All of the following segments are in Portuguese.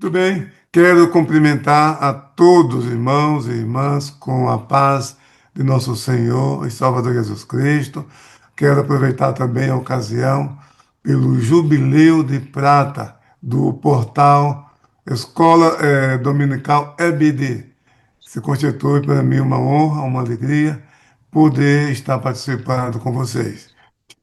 Tudo bem? Quero cumprimentar a todos, irmãos e irmãs, com a paz de nosso Senhor e Salvador Jesus Cristo. Quero aproveitar também a ocasião pelo Jubileu de Prata do portal Escola Dominical EBD. Se constitui para mim uma honra, uma alegria poder estar participando com vocês.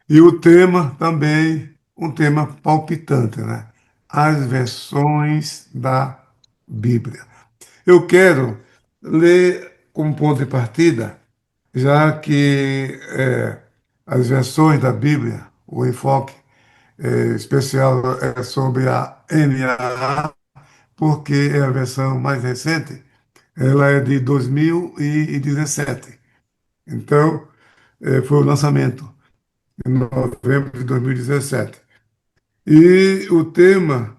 E o tema também, um tema palpitante, né? As versões da Bíblia. Eu quero ler como ponto de partida, já que as versões da Bíblia, o enfoque especial é sobre a NAA, porque é a versão mais recente, ela é de 2017. Então, foi o lançamento em novembro de 2017. E o tema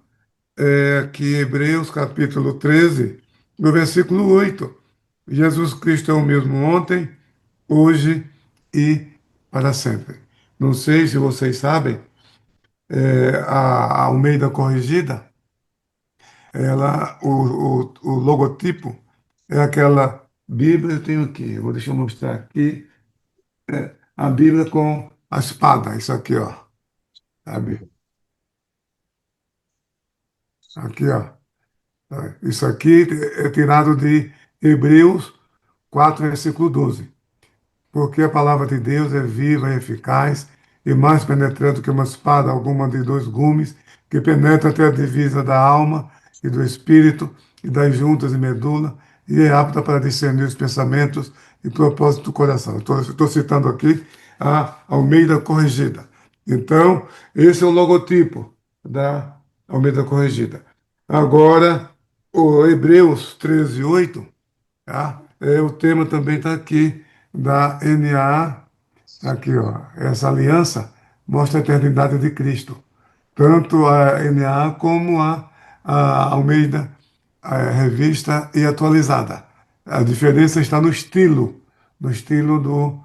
é aqui, Hebreus capítulo 13, no versículo 8. Jesus Cristo é o mesmo ontem, hoje e para sempre. Não sei se vocês sabem, a Almeida Corrigida, o logotipo é aquela Bíblia, eu tenho aqui, deixa eu mostrar aqui, a Bíblia com a espada, isso aqui, ó, sabe? Aqui, ó. Isso aqui é tirado de Hebreus 4, versículo 12. Porque a palavra de Deus é viva e eficaz e mais penetrante que uma espada alguma de dois gumes, que penetra até a divisa da alma e do espírito e das juntas e medula, e é apta para discernir os pensamentos e propósitos do coração. Estou citando aqui a Almeida Corrigida. Então, esse é o logotipo da Almeida Corrigida. Agora, o Hebreus 13, 8, tá? O tema também está aqui, da NAA, aqui, ó. Essa aliança mostra a eternidade de Cristo. Tanto a NAA como a Almeida, a revista e atualizada. A diferença está no estilo do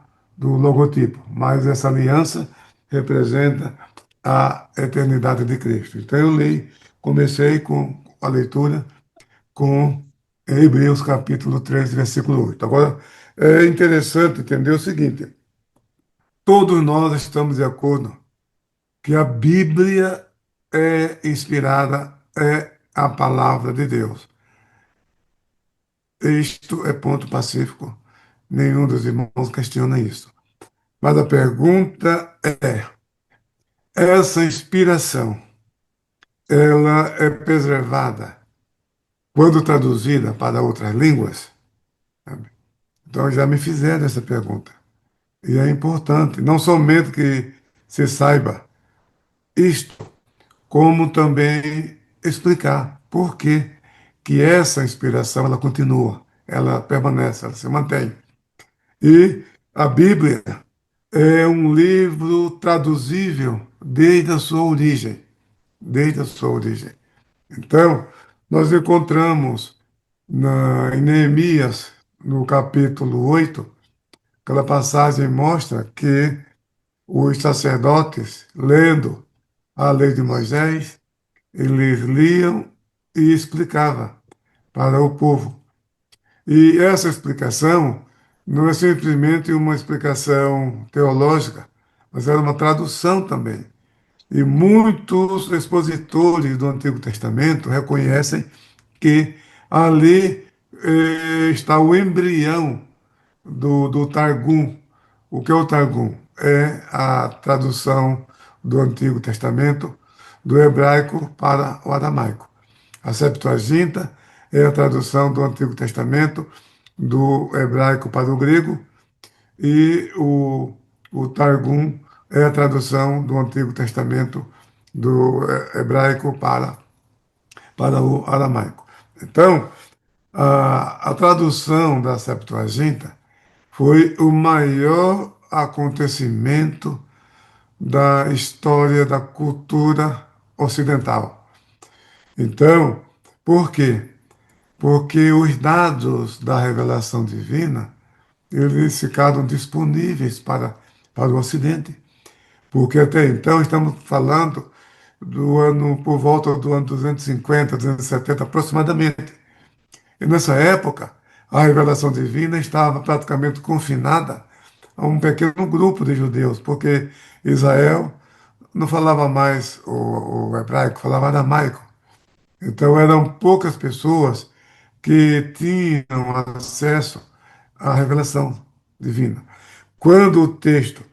logotipo. Mas essa aliança representa a eternidade de Cristo. Então eu li, comecei com a leitura com Hebreus capítulo 13, versículo 8. Agora, é interessante entender o seguinte: todos nós estamos de acordo que a Bíblia é inspirada, é a palavra de Deus. Isto é ponto pacífico. Nenhum dos irmãos questiona isso. Mas a pergunta é: essa inspiração, ela é preservada quando traduzida para outras línguas? Então já me fizeram essa pergunta. E é importante, não somente que se saiba isto, como também explicar por que que essa inspiração ela continua, ela permanece, ela se mantém. E a Bíblia é um livro traduzível desde a sua origem, desde a sua origem. Então, nós encontramos em Neemias, no capítulo 8, aquela passagem mostra que os sacerdotes, lendo a lei de Moisés, eles liam e explicavam para o povo. E essa explicação não é simplesmente uma explicação teológica, mas era uma tradução também. E muitos expositores do Antigo Testamento reconhecem que ali está o embrião do Targum. O que é o Targum? É a tradução do Antigo Testamento do hebraico para o aramaico. A Septuaginta é a tradução do Antigo Testamento do hebraico para o grego e o Targum é a tradução do Antigo Testamento do hebraico para o aramaico. Então, a tradução da Septuaginta foi o maior acontecimento da história da cultura ocidental. Então, por quê? Porque os dados da revelação divina, eles ficaram disponíveis para o Ocidente. Porque até então estamos falando do ano, por volta do ano 250, 270 aproximadamente. E nessa época, a revelação divina estava praticamente confinada a um pequeno grupo de judeus, porque Israel não falava mais o hebraico, falava aramaico. Então eram poucas pessoas que tinham acesso à revelação divina. Quando o texto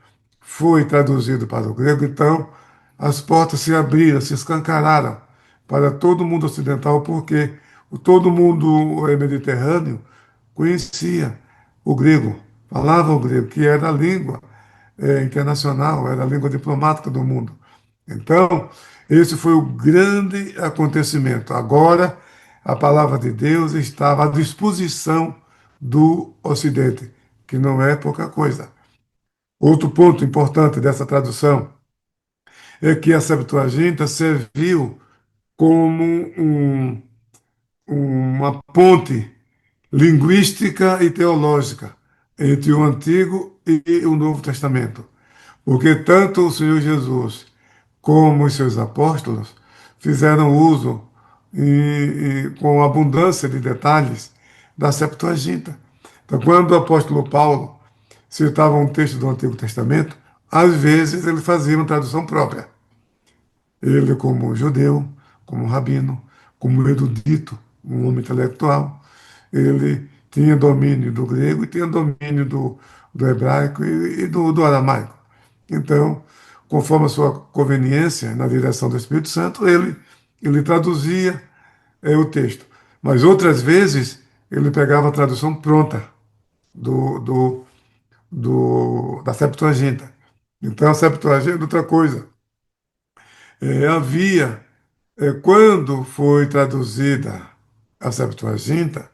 foi traduzido para o grego, então as portas se abriram, se escancararam para todo o mundo ocidental, porque todo mundo mediterrâneo conhecia o grego, falava o grego, que era a língua internacional, era a língua diplomática do mundo. Então, esse foi o grande acontecimento. Agora, a palavra de Deus estava à disposição do Ocidente, que não é pouca coisa. Outro ponto importante dessa tradução é que a Septuaginta serviu como uma ponte linguística e teológica entre o Antigo e o Novo Testamento. Porque tanto o Senhor Jesus como os seus apóstolos fizeram uso com abundância de detalhes da Septuaginta. Então, quando o apóstolo Paulo citava um texto do Antigo Testamento, às vezes ele fazia uma tradução própria. Ele, como judeu, como rabino, como erudito, um homem intelectual, ele tinha domínio do grego e tinha domínio do hebraico e do aramaico. Então, conforme a sua conveniência, na direção do Espírito Santo, ele traduzia o texto. Mas outras vezes, ele pegava a tradução pronta do, do, da Septuaginta. Então, a Septuaginta é outra coisa. Havia, quando foi traduzida a Septuaginta,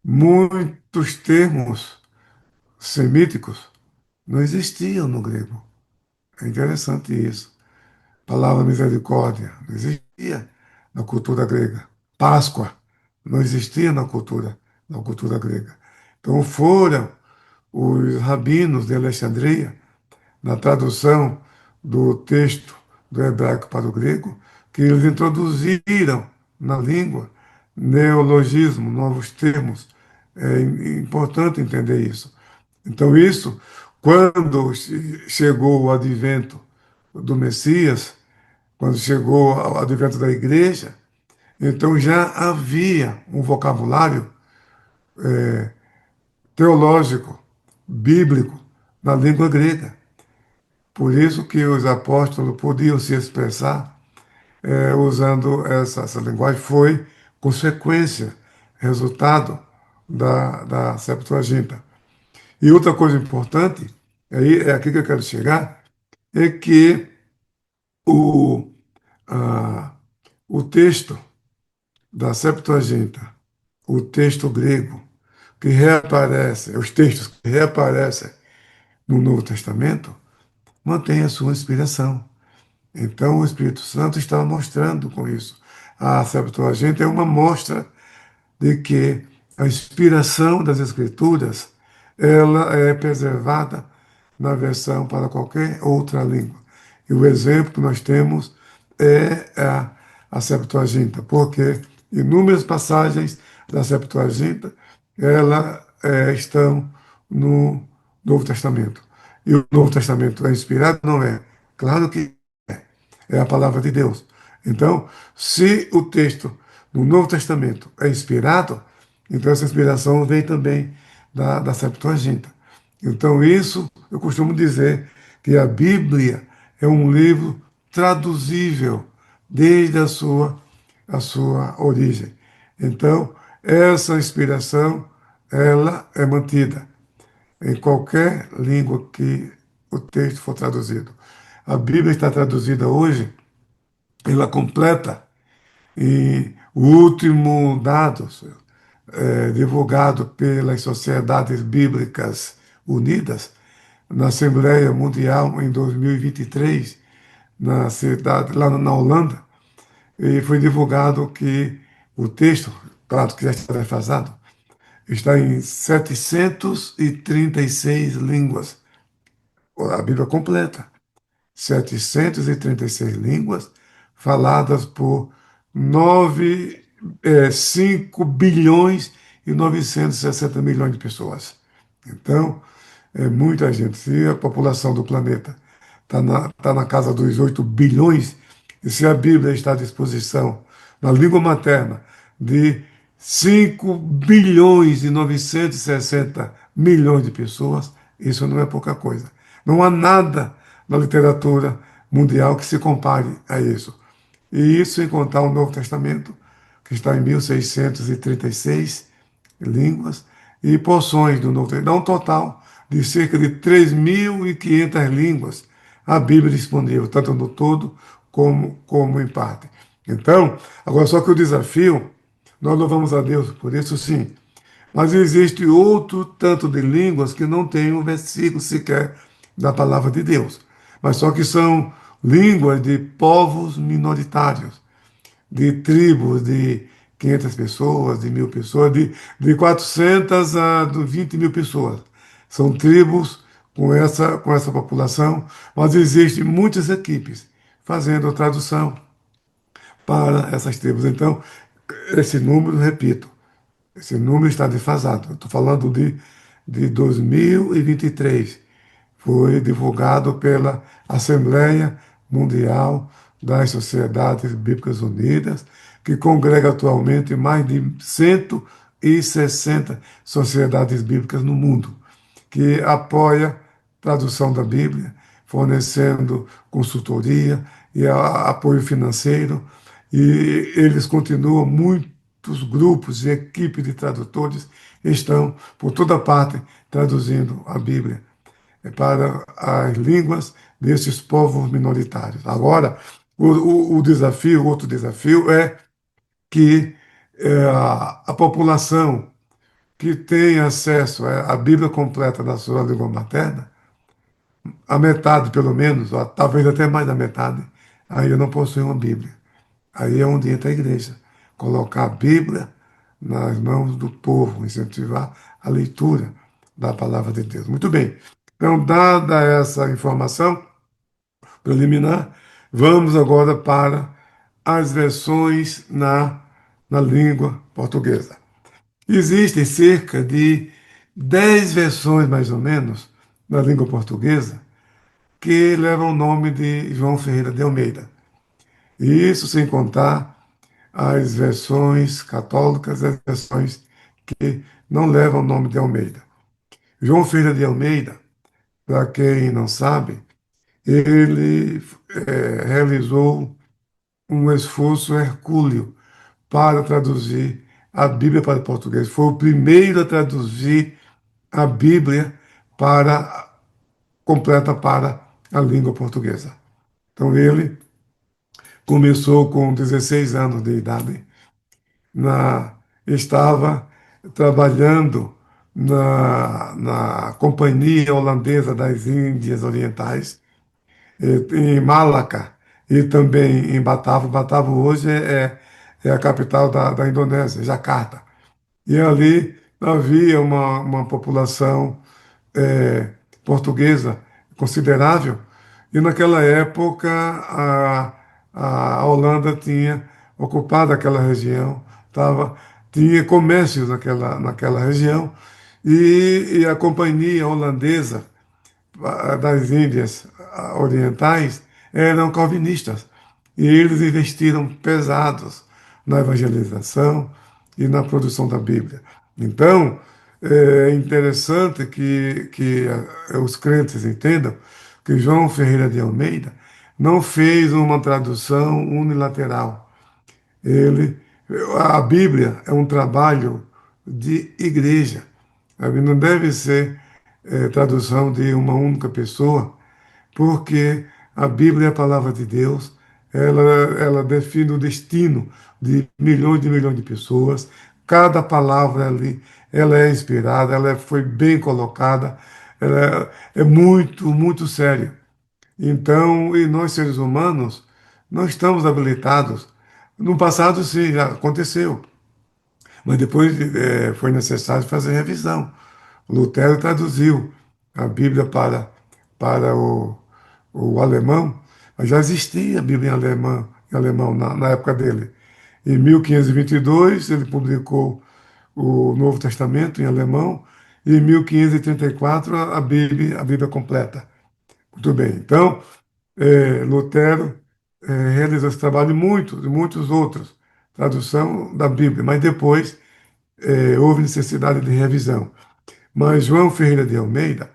muitos termos semíticos não existiam no grego. É interessante isso. A palavra misericórdia não existia na cultura grega. Páscoa não existia na cultura grega. Então foram os rabinos de Alexandria na tradução do texto do hebraico para o grego, que eles introduziram na língua neologismo, novos termos. É importante entender isso. Então, isso, quando chegou o advento do Messias, quando chegou o advento da igreja, então já havia um vocabulário teológico, bíblico, na língua grega. Por isso que os apóstolos podiam se expressar usando essa linguagem. Foi consequência, resultado da Septuaginta. E outra coisa importante, aí é aqui que eu quero chegar, é que o, a, o texto da Septuaginta, o texto grego, que reaparece, os textos que reaparecem no Novo Testamento, mantém a sua inspiração. Então, o Espírito Santo está mostrando com isso. A Septuaginta é uma mostra de que a inspiração das Escrituras ela é preservada na versão para qualquer outra língua. E o exemplo que nós temos é a Septuaginta, porque inúmeras passagens da Septuaginta ela, estão no Novo Testamento. E o Novo Testamento é inspirado? Não é. Claro que é a palavra de Deus. Então, se o texto no Novo Testamento é inspirado, então essa inspiração vem também da Septuaginta. Então, isso eu costumo dizer que a Bíblia é um livro traduzível desde a sua origem. Então, essa inspiração, ela é mantida em qualquer língua que o texto for traduzido. A Bíblia está traduzida hoje, ela completa, e o último dado divulgado pelas Sociedades Bíblicas Unidas na Assembleia Mundial em 2023, na cidade, lá na Holanda, e foi divulgado que o texto, claro que já está defasado, está em 736 línguas. A Bíblia completa. 736 línguas, faladas por 5 bilhões e 960 milhões de pessoas. Então, é muita gente. Se a população do planeta tá na casa dos 8 bilhões, e se a Bíblia está à disposição, na língua materna, de 5 bilhões e 960 milhões de pessoas, isso não é pouca coisa. Não há nada na literatura mundial que se compare a isso. E isso sem contar o Novo Testamento, que está em 1636 línguas, e porções do Novo Testamento. Dá um total de cerca de 3.500 línguas a Bíblia disponível, tanto no todo como em parte. Então, agora só que o desafio, nós louvamos a Deus por isso sim, mas existe outro tanto de línguas que não tem um versículo sequer da palavra de Deus. Mas só que são línguas de povos minoritários, de tribos de 500 pessoas, de 1.000 pessoas, de 400 a 20 mil pessoas. São tribos com essa população, mas existem muitas equipes fazendo a tradução para essas tribos. Então, esse número, repito, esse número está defasado. Estou falando de 2023. Foi divulgado pela Assembleia Mundial das Sociedades Bíblicas Unidas, que congrega atualmente mais de 160 sociedades bíblicas no mundo, que apoia a tradução da Bíblia, fornecendo consultoria e apoio financeiro. E eles continuam, muitos grupos e equipes de tradutores estão por toda parte traduzindo a Bíblia para as línguas desses povos minoritários. Agora, o desafio, outro desafio é que a população que tem acesso à Bíblia completa na sua língua materna, a metade pelo menos, ou talvez até mais da metade, ainda não possui uma Bíblia. Aí é onde entra a igreja. Colocar a Bíblia nas mãos do povo, incentivar a leitura da palavra de Deus. Muito bem. Então, dada essa informação preliminar, vamos agora para as versões na língua portuguesa. Existem cerca de 10 versões, mais ou menos, na língua portuguesa, que levam o nome de João Ferreira de Almeida. Isso sem contar as versões católicas, as versões que não levam o nome de Almeida. João Ferreira de Almeida, para quem não sabe, ele realizou um esforço hercúleo para traduzir a Bíblia para o português. Foi o primeiro a traduzir a Bíblia para completa para a língua portuguesa. Então ele começou com 16 anos de idade, estava trabalhando na Companhia Holandesa das Índias Orientais, em Malaca e também em Batavo. Batavo hoje é a capital da Indonésia, Jakarta. E ali havia uma população é, portuguesa considerável, e naquela época a Holanda tinha ocupado aquela região, tinha comércios naquela região, e a companhia holandesa das Índias Orientais eram calvinistas. E eles investiram pesados na evangelização e na produção da Bíblia. Então, é interessante que os crentes entendam que João Ferreira de Almeida não fez uma tradução unilateral. Ele, a Bíblia é um trabalho de igreja. Sabe? Não deve ser tradução de uma única pessoa, porque a Bíblia é a palavra de Deus, ela define o destino de milhões de pessoas. Cada palavra ali, ela é inspirada, ela foi bem colocada, ela é muito, muito séria. Então, e nós seres humanos não estamos habilitados. No passado, sim, já aconteceu, mas depois foi necessário fazer revisão. Lutero traduziu a Bíblia para o alemão, mas já existia a Bíblia em alemão em alemão na época dele. Em 1522, ele publicou o Novo Testamento em alemão, e em 1534, a Bíblia completa. Muito bem. Então, Lutero realizou esse trabalho e muitos outros, tradução da Bíblia, mas depois houve necessidade de revisão. Mas João Ferreira de Almeida,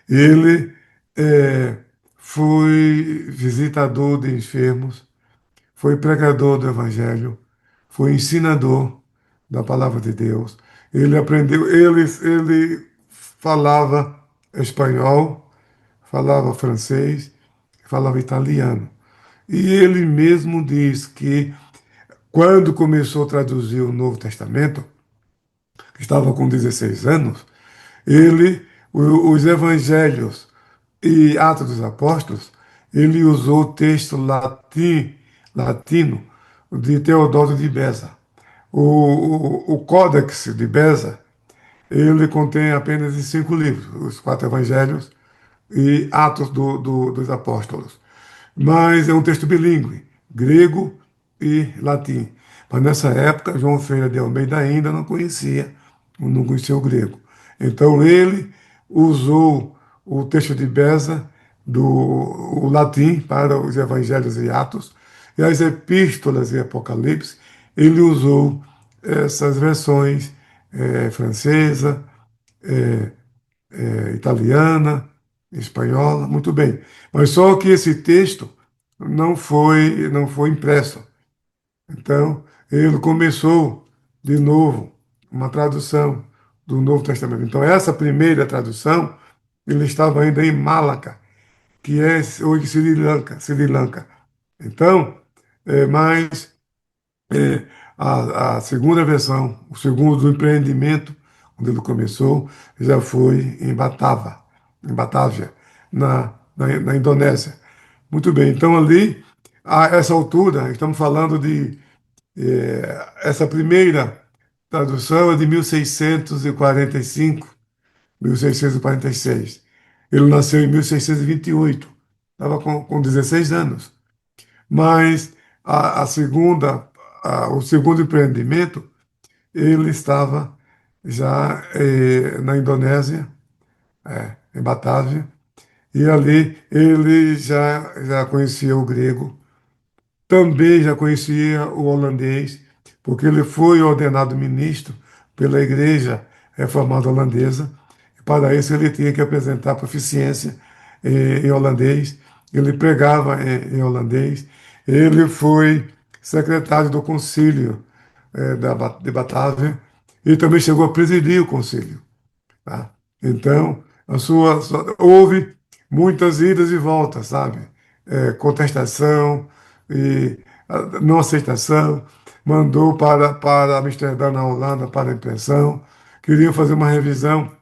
ele eh, foi visitador de enfermos, foi pregador do Evangelho, foi ensinador da palavra de Deus. Ele aprendeu, ele falava espanhol, falava francês, falava italiano. E ele mesmo diz que quando começou a traduzir o Novo Testamento, que estava com 16 anos, os evangelhos e Atos dos Apóstolos, ele usou o texto latino de Teodoro de Beza. O Códex de Beza, ele contém apenas 5 livros, os 4 evangelhos e Atos dos Apóstolos. Mas é um texto bilíngue, grego e latim. Mas nessa época, João Ferreira de Almeida ainda não conhecia o grego. Então ele usou o texto de Beza, o latim, para os evangelhos e Atos, e as epístolas e Apocalipse, ele usou essas versões francesa, eh, italiana, espanhola, muito bem. Mas só que esse texto não foi impresso. Então, ele começou de novo uma tradução do Novo Testamento. Então, essa primeira tradução, ele estava ainda em Malaca, que é hoje Sri Lanka, Sri Lanka. Então, mas a segunda versão, o segundo empreendimento, onde ele começou, já foi em Batávia, na Indonésia. Muito bem, então ali, a essa altura, estamos falando de. Essa primeira tradução é de 1645, 1646. Ele nasceu em 1628, estava com 16 anos. Mas a segunda, o segundo empreendimento, ele estava já na Indonésia, em Batávia, e ali ele já conhecia o grego, também já conhecia o holandês, porque ele foi ordenado ministro pela Igreja Reformada Holandesa. E para isso ele tinha que apresentar proficiência em holandês. Ele pregava em holandês. Ele foi secretário do concílio de Batávia e também chegou a presidir o concílio. Tá? Então, houve muitas idas e voltas, sabe? Contestação e não aceitação. Mandou para Amsterdã, na Holanda, para a impressão. Queriam fazer uma revisão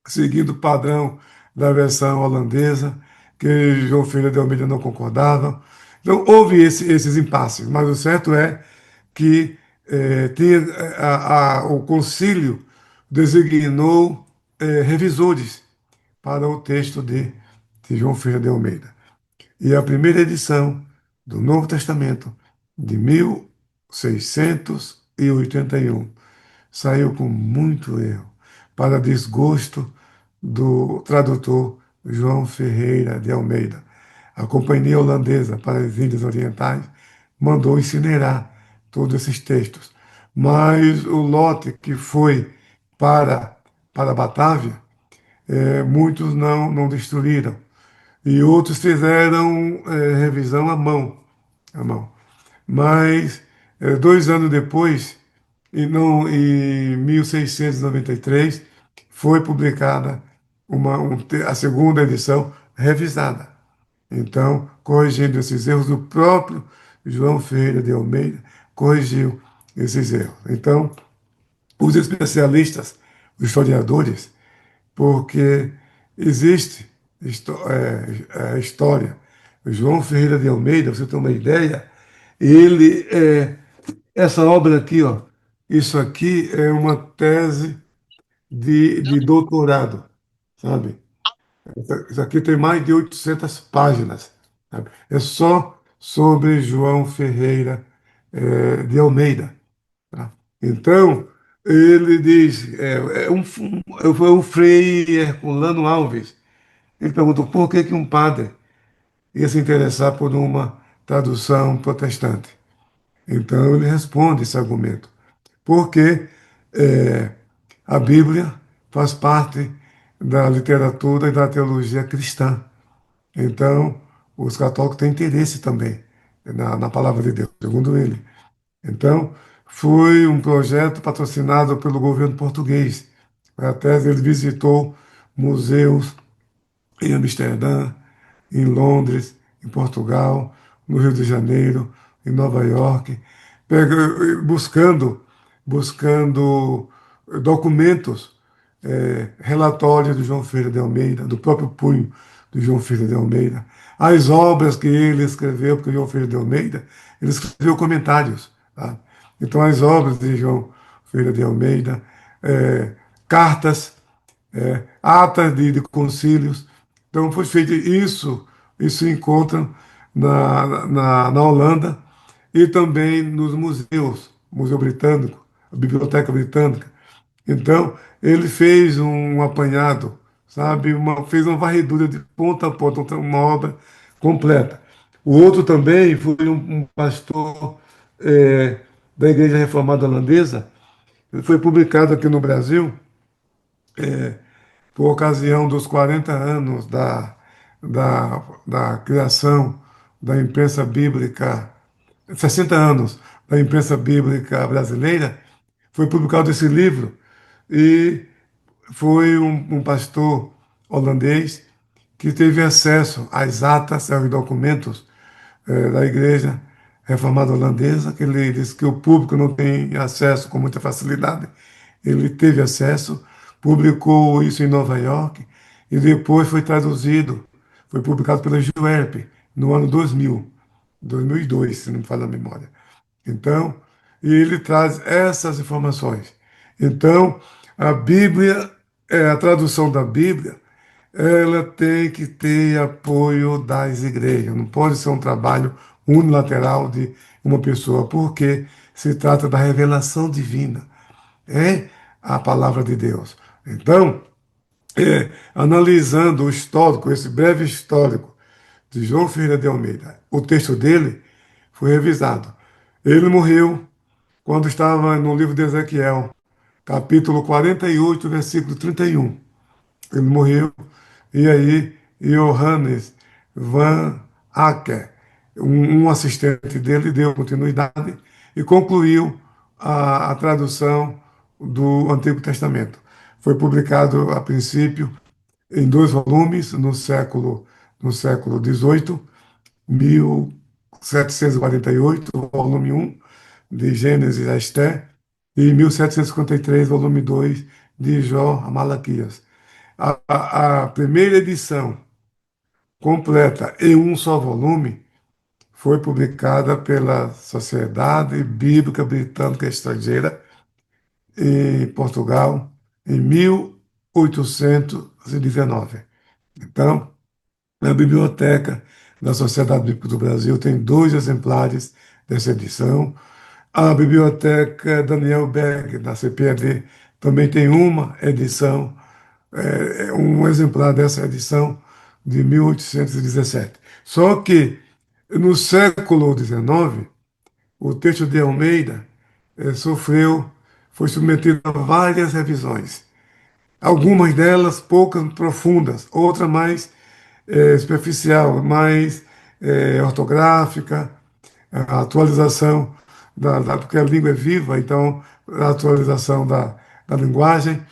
seguindo o padrão da versão holandesa, que João Ferreira de Almeida não concordava. Então, houve esses impasses, mas o certo é que tinha, o concílio designou revisores para o texto de João Ferreira de Almeida. E a primeira edição do Novo Testamento, de 1681, saiu com muito erro, para desgosto do tradutor João Ferreira de Almeida. A Companhia Holandesa para as Índias Orientais mandou incinerar todos esses textos. Mas o lote que foi para, para Batávia, muitos não destruíram. E outros fizeram revisão à mão. À mão. Mas, 2 anos depois, em 1693, foi publicada a segunda edição revisada. Então, corrigindo esses erros, o próprio João Ferreira de Almeida corrigiu esses erros. Então, os especialistas, os historiadores, porque existe história. O João Ferreira de Almeida, pra você ter uma ideia, ele essa obra aqui, ó, isso aqui é uma tese de doutorado, sabe? Isso aqui tem mais de 800 páginas, sabe? É sobre João Ferreira de Almeida. Tá? Então, ele diz, foi o Frei Herculano Alves. Ele perguntou por que que um padre ia se interessar por uma tradução protestante. Então, ele responde esse argumento. Porque é, a Bíblia faz parte da literatura e da teologia cristã. Então, os católicos têm interesse também na palavra de Deus, segundo ele. Então, foi um projeto patrocinado pelo governo português. Até ele visitou museus em Amsterdã, em Londres, em Portugal, no Rio de Janeiro, em Nova York, buscando documentos, relatórios do João Ferreira de Almeida, do próprio punho do João Ferreira de Almeida, as obras que ele escreveu, porque o João Ferreira de Almeida, ele escreveu comentários. Tá? Então, as obras de João Ferreira de Almeida, cartas, atas de concílios. Então foi feito isso, isso encontra na Holanda e também nos museus, Museu Britânico, a Biblioteca Britânica. Então ele fez um apanhado, sabe, fez uma varredura de ponta a ponta, então, uma obra completa. O outro também foi um pastor da Igreja Reformada Holandesa, ele foi publicado aqui no Brasil por ocasião dos 40 anos da criação da imprensa bíblica, 60 anos da imprensa bíblica brasileira, foi publicado esse livro e foi um pastor holandês que teve acesso às atas, aos documentos da Igreja Reformada Holandesa, que ele disse que o público não tem acesso com muita facilidade. Ele teve acesso, publicou isso em Nova York e depois foi traduzido, foi publicado pela Juerp no ano 2002, se não me falha a memória. Então, e ele traz essas informações. Então, a Bíblia, a tradução da Bíblia, ela tem que ter apoio das igrejas. Não pode ser um trabalho unilateral de uma pessoa, porque se trata da revelação divina. É a palavra de Deus. Então, analisando o histórico, esse breve histórico de João Ferreira de Almeida, o texto dele foi revisado. Ele morreu quando estava no livro de Ezequiel, capítulo 48, versículo 31. Ele morreu, e aí Johannes Van Acker, um assistente dele, deu continuidade e concluiu a tradução do Antigo Testamento. Foi publicado, a princípio, em dois volumes, no século XVIII, 1748, volume um de Gênesis a Esté, e 1753, volume 2 de Jó a Malaquias. A primeira edição completa em um só volume foi publicada pela Sociedade Bíblica Britânica Estrangeira em Portugal em 1819. Então, a biblioteca da Sociedade Bíblica do Brasil tem dois exemplares dessa edição. A biblioteca Daniel Berg, da CPAD, também tem uma edição, um exemplar dessa edição de 1817. Só que no século XIX, o texto de Almeida foi submetido a várias revisões. Algumas delas poucas profundas, outra mais superficial, mais ortográfica, a atualização porque a língua é viva, então a atualização da linguagem,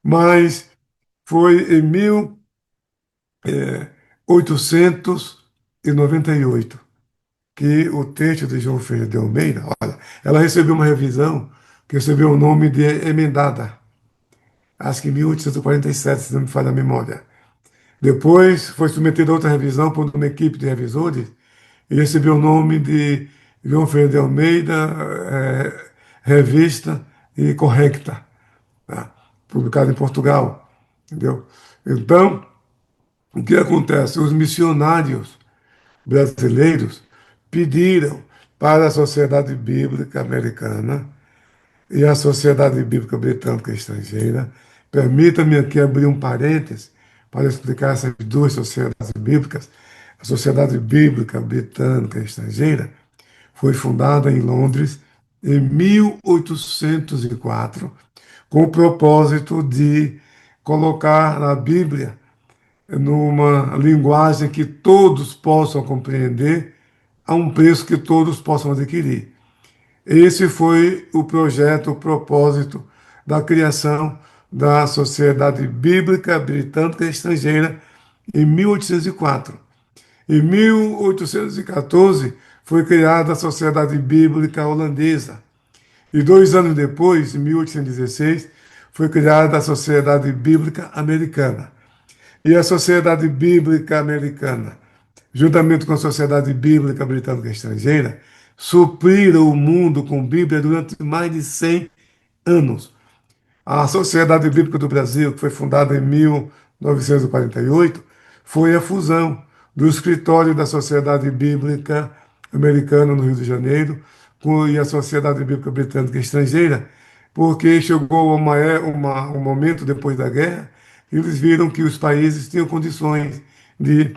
mas foi em 1898 que o texto de João Ferreira de Almeida, olha, ela recebeu uma revisão que recebeu o nome de emendada, acho que em 1847, se não me falha a memória. Depois foi submetida a outra revisão por uma equipe de revisores e recebeu o nome de João Ferreira de Almeida, Revista e Correcta, tá? Publicado em Portugal, entendeu? Então, o que acontece? Os missionários brasileiros pediram para a Sociedade Bíblica Americana e a Sociedade Bíblica Britânica Estrangeira. Permita-me aqui abrir um parênteses para explicar essas duas sociedades bíblicas. A Sociedade Bíblica Britânica Estrangeira foi fundada em Londres em 1804, com o propósito de colocar a Bíblia numa linguagem que todos possam compreender, a um preço que todos possam adquirir. Esse foi o projeto, o propósito da criação da Sociedade Bíblica Britânica Estrangeira em 1804. Em 1814 foi criada a Sociedade Bíblica Holandesa. E 2 anos depois, em 1816, foi criada a Sociedade Bíblica Americana. E a Sociedade Bíblica Americana, juntamente com a Sociedade Bíblica Britânica Estrangeira, supriram o mundo com Bíblia durante mais de 100 anos. A Sociedade Bíblica do Brasil, que foi fundada em 1948, foi a fusão do escritório da Sociedade Bíblica Americana no Rio de Janeiro e a Sociedade Bíblica Britânica Estrangeira, porque chegou um momento depois da guerra, e eles viram que os países tinham condições de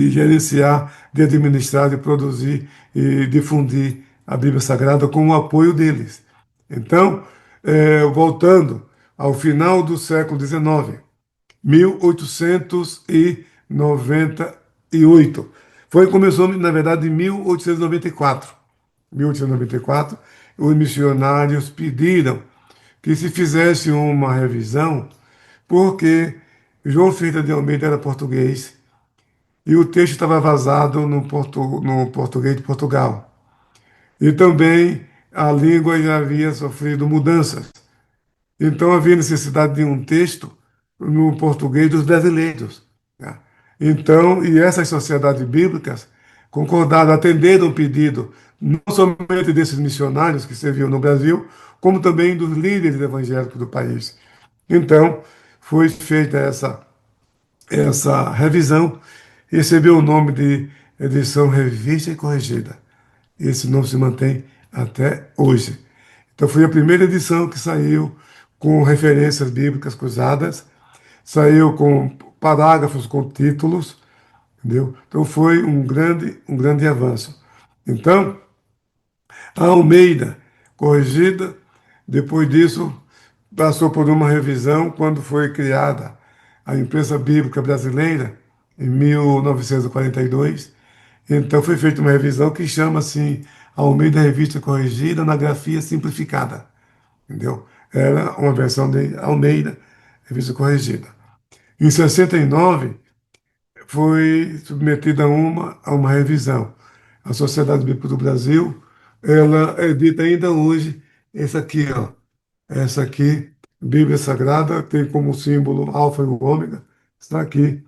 gerenciar, de administrar, de produzir e difundir a Bíblia Sagrada com o apoio deles. Então, voltando ao final do século XIX, 1898, começou, na verdade, em 1894. 1894, os missionários pediram que se fizesse uma revisão, porque João Ferreira de Almeida era português e o texto estava vazado no português de Portugal. E também a língua já havia sofrido mudanças. Então havia necessidade de um texto no português dos brasileiros, né? Então, e essas sociedades bíblicas concordaram, atenderam o pedido, não somente desses missionários que serviam no Brasil, como também dos líderes evangélicos do país. Então, foi feita essa revisão, recebeu o nome de edição revista e corrigida. Esse nome se mantém até hoje. Então foi a primeira edição que saiu com referências bíblicas cruzadas, saiu com parágrafos com títulos, entendeu? Então foi um grande avanço. Então, a Almeida, corrigida, depois disso passou por uma revisão quando foi criada a Imprensa Bíblica Brasileira, em 1942. Então foi feita uma revisão que chama assim Almeida Revista Corrigida na Grafia Simplificada, entendeu? Era uma versão de Almeida Revista Corrigida. Em 69 foi submetida a uma revisão. A Sociedade Bíblica do Brasil, ela edita ainda hoje essa aqui, ó. Essa aqui, Bíblia Sagrada, tem como símbolo Alfa e o Ômega, está aqui.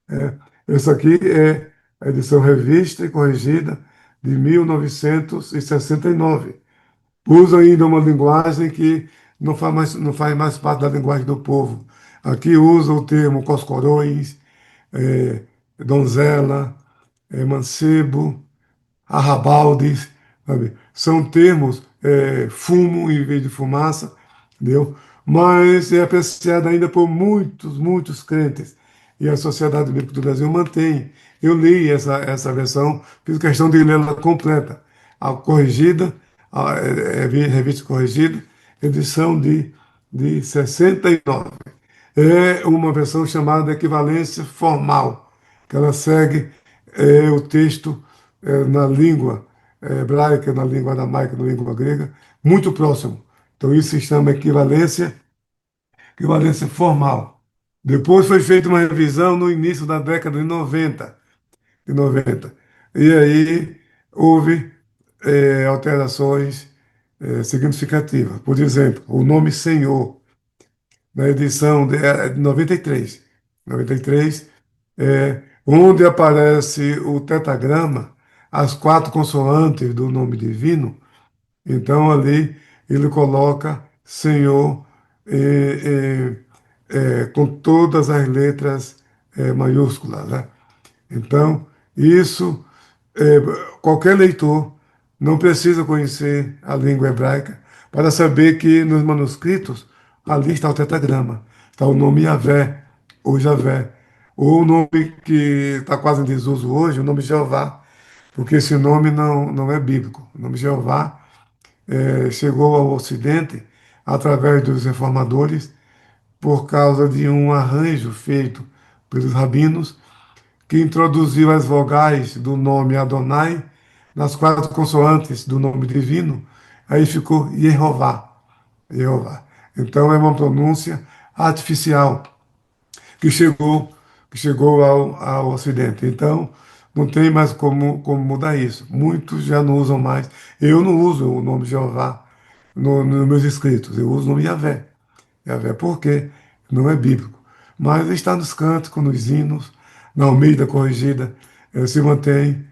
É, essa aqui é a edição revista e corrigida de 1969. Usa ainda uma linguagem que não faz mais parte da linguagem do povo. Aqui usa o termo coscorões, donzela, mancebo, arrabaldes, sabe? São termos, fumo em vez de fumaça, entendeu? Mas é apreciada ainda por muitos, muitos crentes. E a Sociedade Bíblica do Brasil mantém. Eu li essa versão, fiz questão de lê-la completa. A corrigida, revista corrigida, edição de 69. É uma versão chamada equivalência formal, que ela segue o texto na língua hebraica, na língua aramaica, na língua grega, muito próximo. Então isso se chama equivalência formal. Depois foi feita uma revisão no início da década de 90. E aí houve alterações significativas. Por exemplo, o nome Senhor, na edição de 93. 93, onde aparece o tetagrama, as quatro consoantes do nome divino. Então ali ele coloca Senhor com todas as letras maiúsculas, né? Então, isso qualquer leitor não precisa conhecer a língua hebraica para saber que nos manuscritos ali está o tetragrama, está o nome Yahvé, ou Javé, ou o nome que está quase em desuso hoje, o nome Jeová, porque esse nome não é bíblico. O nome Jeová chegou ao Ocidente através dos reformadores por causa de um arranjo feito pelos rabinos que introduziu as vogais do nome Adonai nas quatro consoantes do nome divino, aí ficou Yehová. Jeová. Então é uma pronúncia artificial que chegou, que chegou ao Ocidente. Então não tem mais como mudar isso. Muitos já não usam mais. Eu não uso o nome Jeová nos meus escritos, eu uso o nome Yahvé. Yahvé porque não é bíblico. Mas está nos cânticos, nos hinos, na Almeida Corrigida, se mantém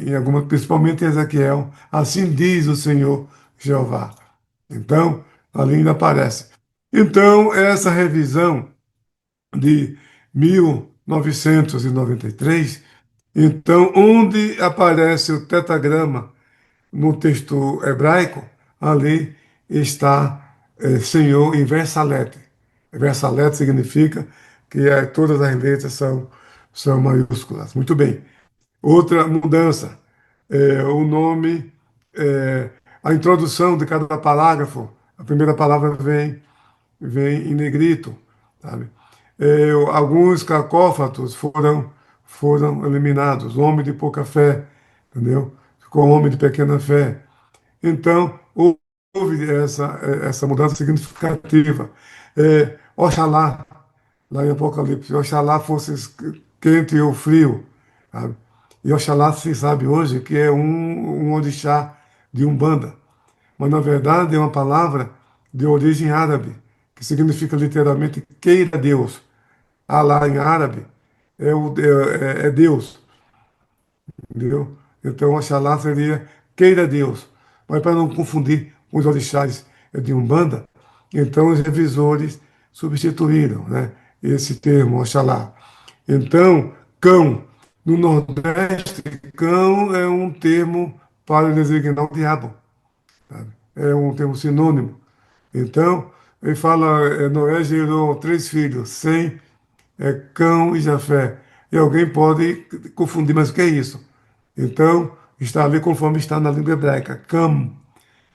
em alguma, principalmente em Ezequiel, assim diz o Senhor Jeová. Então, ali ainda aparece. Então, essa revisão de 1993, então, onde aparece o tetagrama no texto hebraico, ali está Senhor em versalete. Versalete significa que todas as letras são maiúsculas. Muito bem. Outra mudança, o nome, é, a introdução de cada parágrafo, a primeira palavra vem em negrito, sabe? Alguns cacófatos foram eliminados. Homem de pouca fé, entendeu? Ficou homem de pequena fé. Então, houve essa mudança significativa. Oxalá, lá em Apocalipse, Oxalá fosse quente ou frio, sabe? E Oxalá se sabe hoje que é um orixá de Umbanda, mas na verdade é uma palavra de origem árabe, que significa literalmente queira Deus. Alá em árabe é Deus, entendeu? Então Oxalá seria queira Deus. Mas para não confundir com os orixás de Umbanda, então os revisores substituíram, né, esse termo, Oxalá. Então, cão. No Nordeste, cão é um termo para designar o diabo, sabe? É um termo sinônimo. Então, ele fala, Noé gerou três filhos, Sem, Cão e Jafé. E alguém pode confundir, mas o que é isso? Então, está ali conforme está na língua hebraica, Cam,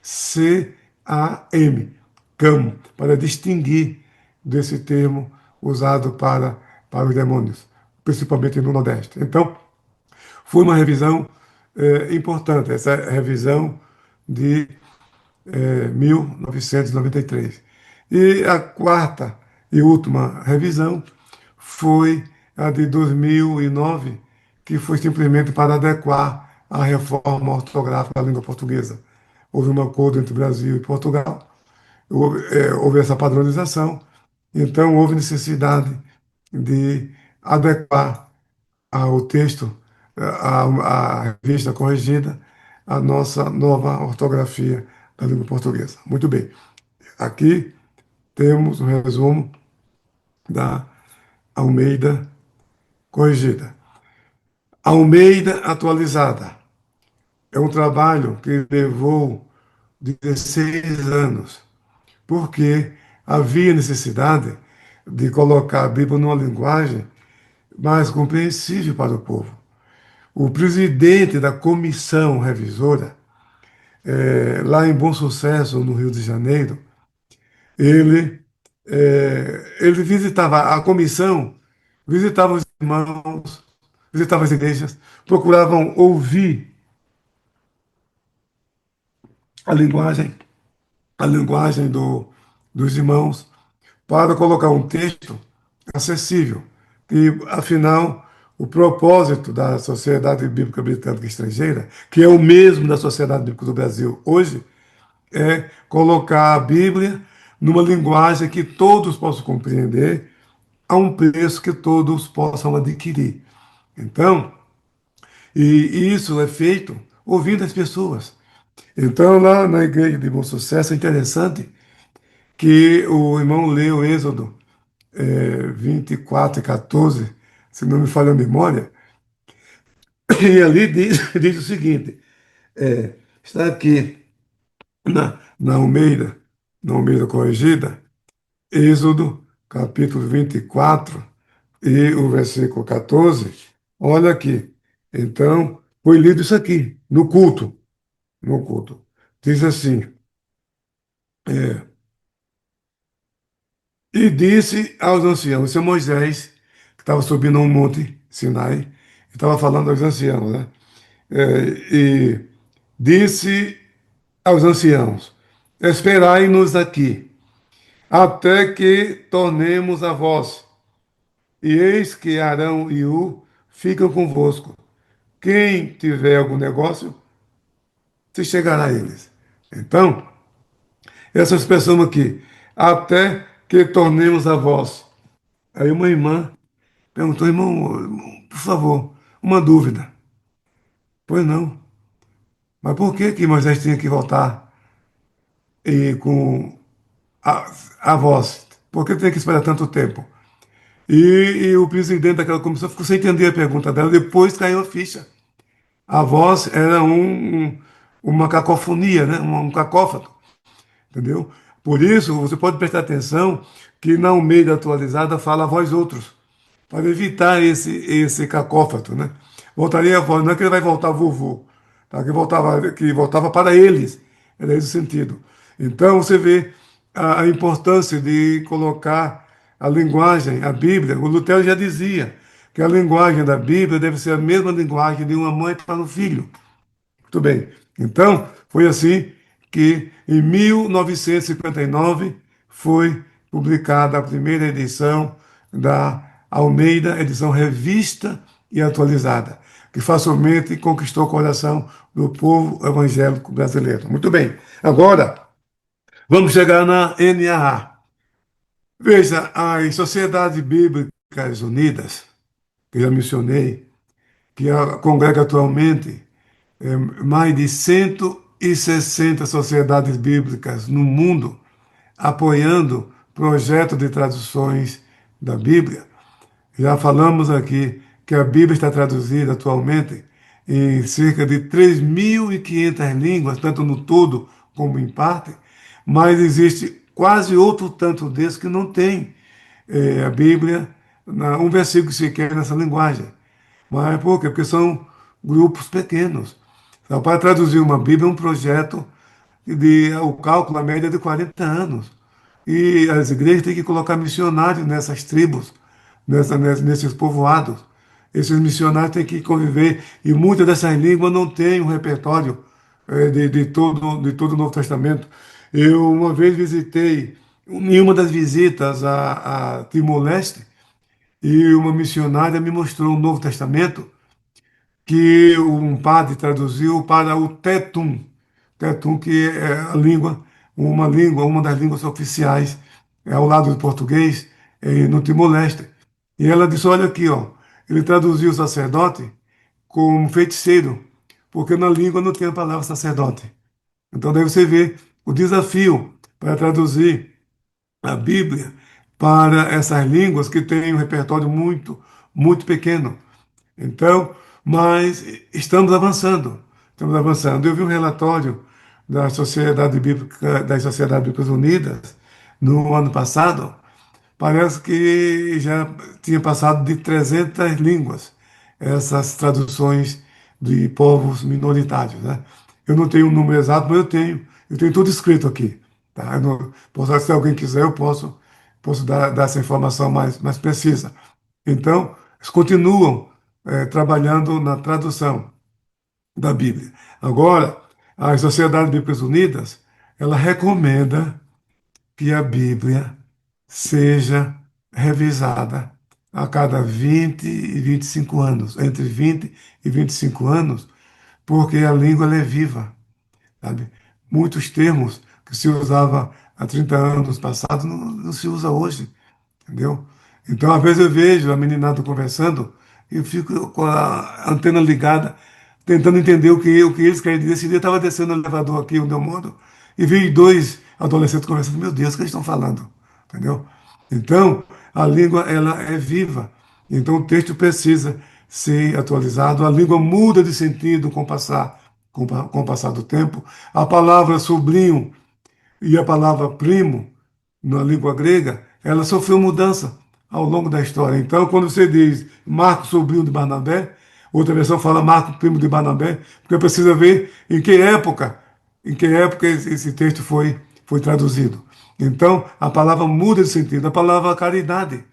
C-A-M, Cam, para distinguir desse termo usado para os demônios, principalmente no Nordeste. Então, foi uma revisão importante, essa revisão de 1993. E a quarta e última revisão foi a de 2009, que foi simplesmente para adequar a reforma ortográfica da língua portuguesa. Houve um acordo entre Brasil e Portugal, houve essa padronização, então houve necessidade de adequar ao texto, a revista corrigida, a nossa nova ortografia da língua portuguesa. Muito bem. Aqui temos um resumo da Almeida corrigida. Almeida atualizada. É um trabalho que levou 16 anos, porque havia necessidade de colocar a Bíblia numa linguagem mais compreensível para o povo. O presidente da comissão revisora, lá em Bom Sucesso, no Rio de Janeiro, ele visitava a comissão, visitava os irmãos, visitava as igrejas, procuravam ouvir a linguagem, a linguagem dos irmãos, para colocar um texto acessível. E, afinal, o propósito da Sociedade Bíblica Britânica Estrangeira, que é o mesmo da Sociedade Bíblica do Brasil hoje, é colocar a Bíblia numa linguagem que todos possam compreender, a um preço que todos possam adquirir. Então, e isso é feito ouvindo as pessoas. Então, lá na igreja de Bom Sucesso, é interessante que o irmão leu Êxodo 24 e 14, se não me falha a memória, E ali diz o seguinte: está aqui na Almeida, na Almeida Corrigida, Êxodo, capítulo 24 e o versículo 14. Olha aqui. Então, foi lido isso aqui, no culto. No culto. Diz assim: é, e disse aos anciãos, esse é Moisés, que estava subindo um monte, Sinai, e estava falando aos anciãos, né? E disse aos anciãos: esperai-nos aqui, até que tornemos a vós. E eis que Arão e U ficam convosco. Quem tiver algum negócio, se chegará a eles. Então, essa expressão aqui, até que tornemos a vós. Aí uma irmã perguntou, irmão, por favor, uma dúvida. Pois não. Mas por que que Moisés tinha que voltar e com a voz? Por que tem que esperar tanto tempo? E o presidente daquela comissão ficou sem entender a pergunta dela, depois caiu a ficha. A voz era uma cacofonia, né? Um cacófato, entendeu? Por isso, você pode prestar atenção que na Almeida atualizada fala a vós outros, para evitar esse cacófato, né? Voltaria a voz, não é que ele vai voltar vovô, tá? Que voltava para eles, era esse o sentido. Então, você vê a importância de colocar a linguagem, a Bíblia. O Lutero já dizia que a linguagem da Bíblia deve ser a mesma linguagem de uma mãe para um filho. Muito bem. Então, foi assim que, em 1959, foi publicada a primeira edição da Almeida, edição revista e atualizada, que facilmente conquistou o coração do povo evangélico brasileiro. Muito bem. Agora, vamos chegar na NAA. Veja, as Sociedades Bíblicas Unidas, que eu mencionei, que congrega atualmente mais de 160 sociedades bíblicas no mundo apoiando projetos de traduções da Bíblia. Já falamos aqui que a Bíblia está traduzida atualmente em cerca de 3.500 línguas, tanto no todo como em parte, mas existe quase outro tanto desses que não tem a Bíblia, um versículo sequer nessa linguagem. Mas por quê? Porque são grupos pequenos. Então, para traduzir uma Bíblia é um projeto o cálculo, a média é de 40 anos. E as igrejas têm que colocar missionários nessas tribos, nesses povoados. Esses missionários têm que conviver, e muitas dessas línguas não têm um repertório de todo o Novo Testamento. Eu uma vez visitei, em uma das visitas a Timor-Leste, e uma missionária me mostrou o Novo Testamento que um padre traduziu para o Tetum. Tetum, que é uma das línguas oficiais, ao lado do português, no Timor-Leste. E ela disse: olha aqui, ó, ele traduziu sacerdote como feiticeiro, porque na língua não tem a palavra sacerdote. Então, daí você vê o desafio para traduzir a Bíblia para essas línguas que têm um repertório muito, muito pequeno. Então, mas estamos avançando, estamos avançando. Eu vi um relatório das Sociedades Bíblicas Unidas no ano passado. Parece que já tinha passado de 300 línguas essas traduções de povos minoritários, né? Eu não tenho o número exato, mas eu tenho tudo escrito aqui, tá? Se alguém quiser, eu posso dar essa informação mais precisa. Então, eles continuam trabalhando na tradução da Bíblia. Agora, a Sociedade Bíblicas Unidas, ela recomenda que a Bíblia seja revisada a cada 20 e 25 anos, entre 20 e 25 anos, porque a língua ela é viva, sabe? Muitos termos que se usava há 30 anos passados não se usa hoje. Entendeu? Então, às vezes eu vejo a meninada conversando e eu fico com a antena ligada, tentando entender o que eles querem dizer. Esse dia eu estava descendo no elevador aqui onde eu moro e vi dois adolescentes conversando. Meu Deus, o que eles estão falando? Entendeu? Então, a língua, ela é viva. Então, o texto precisa ser atualizado. A língua muda de sentido com o passar do tempo. A palavra sobrinho e a palavra primo, na língua grega, ela sofreu mudança ao longo da história. Então, quando você diz Marco, sobrinho de Barnabé, outra versão fala Marco, primo de Barnabé, porque precisa ver em que época esse texto foi traduzido. Então, a palavra muda de sentido. A palavra caridade.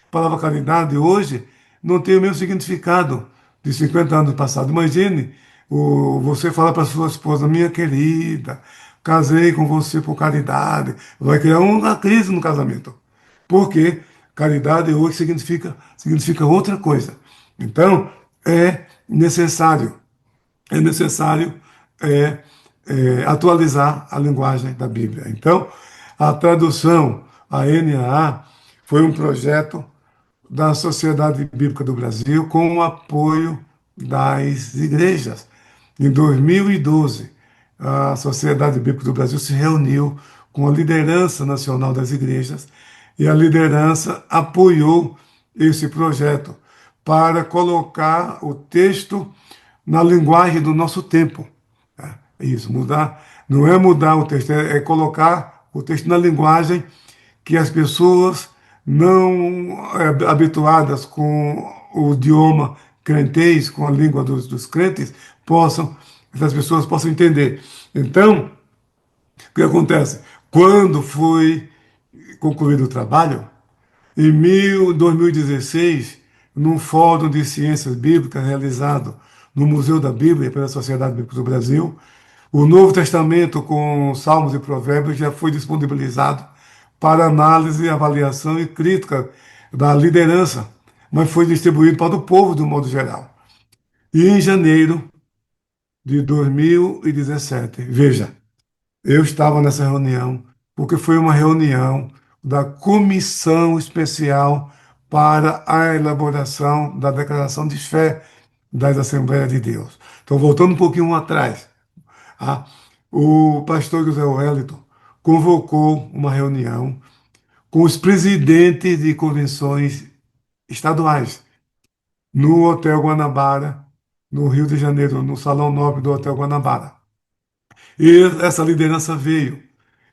A palavra caridade hoje não tem o mesmo significado de 50 anos passado. Imagine você falar para sua esposa, minha querida, casei com você por caridade. Vai criar uma crise no casamento. Porque caridade hoje significa outra coisa. Então, é necessário, é necessário é, atualizar a linguagem da Bíblia. Então, a tradução, a NAA, foi um projeto da Sociedade Bíblica do Brasil com o apoio das igrejas. Em 2012, a Sociedade Bíblica do Brasil se reuniu com a liderança nacional das igrejas e a liderança apoiou esse projeto para colocar o texto na linguagem do nosso tempo. É isso, mudar, não é mudar o texto, é colocar o texto na linguagem que as pessoas não habituadas com o idioma crentez, com a língua dos crentes, essas pessoas possam entender. Então, o que acontece? Quando foi concluído o trabalho, em 2016, num fórum de ciências bíblicas realizado no Museu da Bíblia pela Sociedade Bíblica do Brasil, o Novo Testamento com Salmos e Provérbios já foi disponibilizado para análise, avaliação e crítica da liderança, mas foi distribuído para o povo de um modo geral. E em janeiro de 2017, veja, eu estava nessa reunião, porque foi uma reunião da Comissão Especial para a elaboração da Declaração de Fé das Assembleias de Deus. Então, voltando um pouquinho atrás, ah, o pastor José Wellington convocou uma reunião com os presidentes de convenções estaduais no Hotel Guanabara, no Rio de Janeiro, no Salão Nobre do Hotel Guanabara. E essa liderança veio.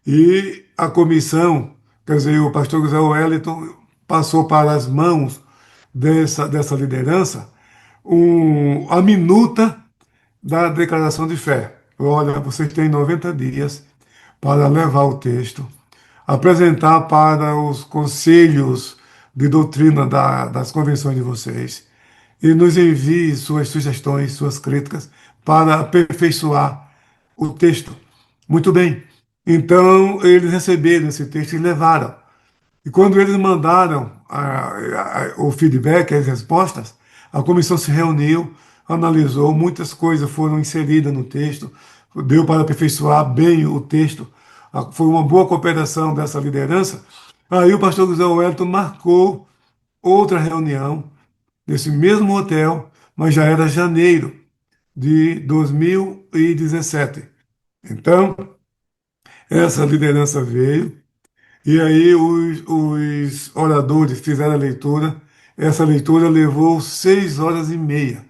E a comissão, quer dizer, o pastor José Wellington passou para as mãos dessa liderança a minuta da declaração de fé. Olha, vocês têm 90 dias para levar o texto, apresentar para os conselhos de doutrina das convenções de vocês e nos envie suas sugestões, suas críticas para aperfeiçoar o texto. Muito bem. Então, eles receberam esse texto e levaram. E quando eles mandaram o feedback, as respostas, a comissão se reuniu, analisou, muitas coisas foram inseridas no texto, deu para aperfeiçoar bem o texto. Foi uma boa cooperação dessa liderança. Aí o pastor José Wellington marcou outra reunião nesse mesmo hotel, mas já era janeiro de 2017. Então, essa liderança veio, e aí os oradores fizeram a leitura. Essa leitura levou 6 horas e meia.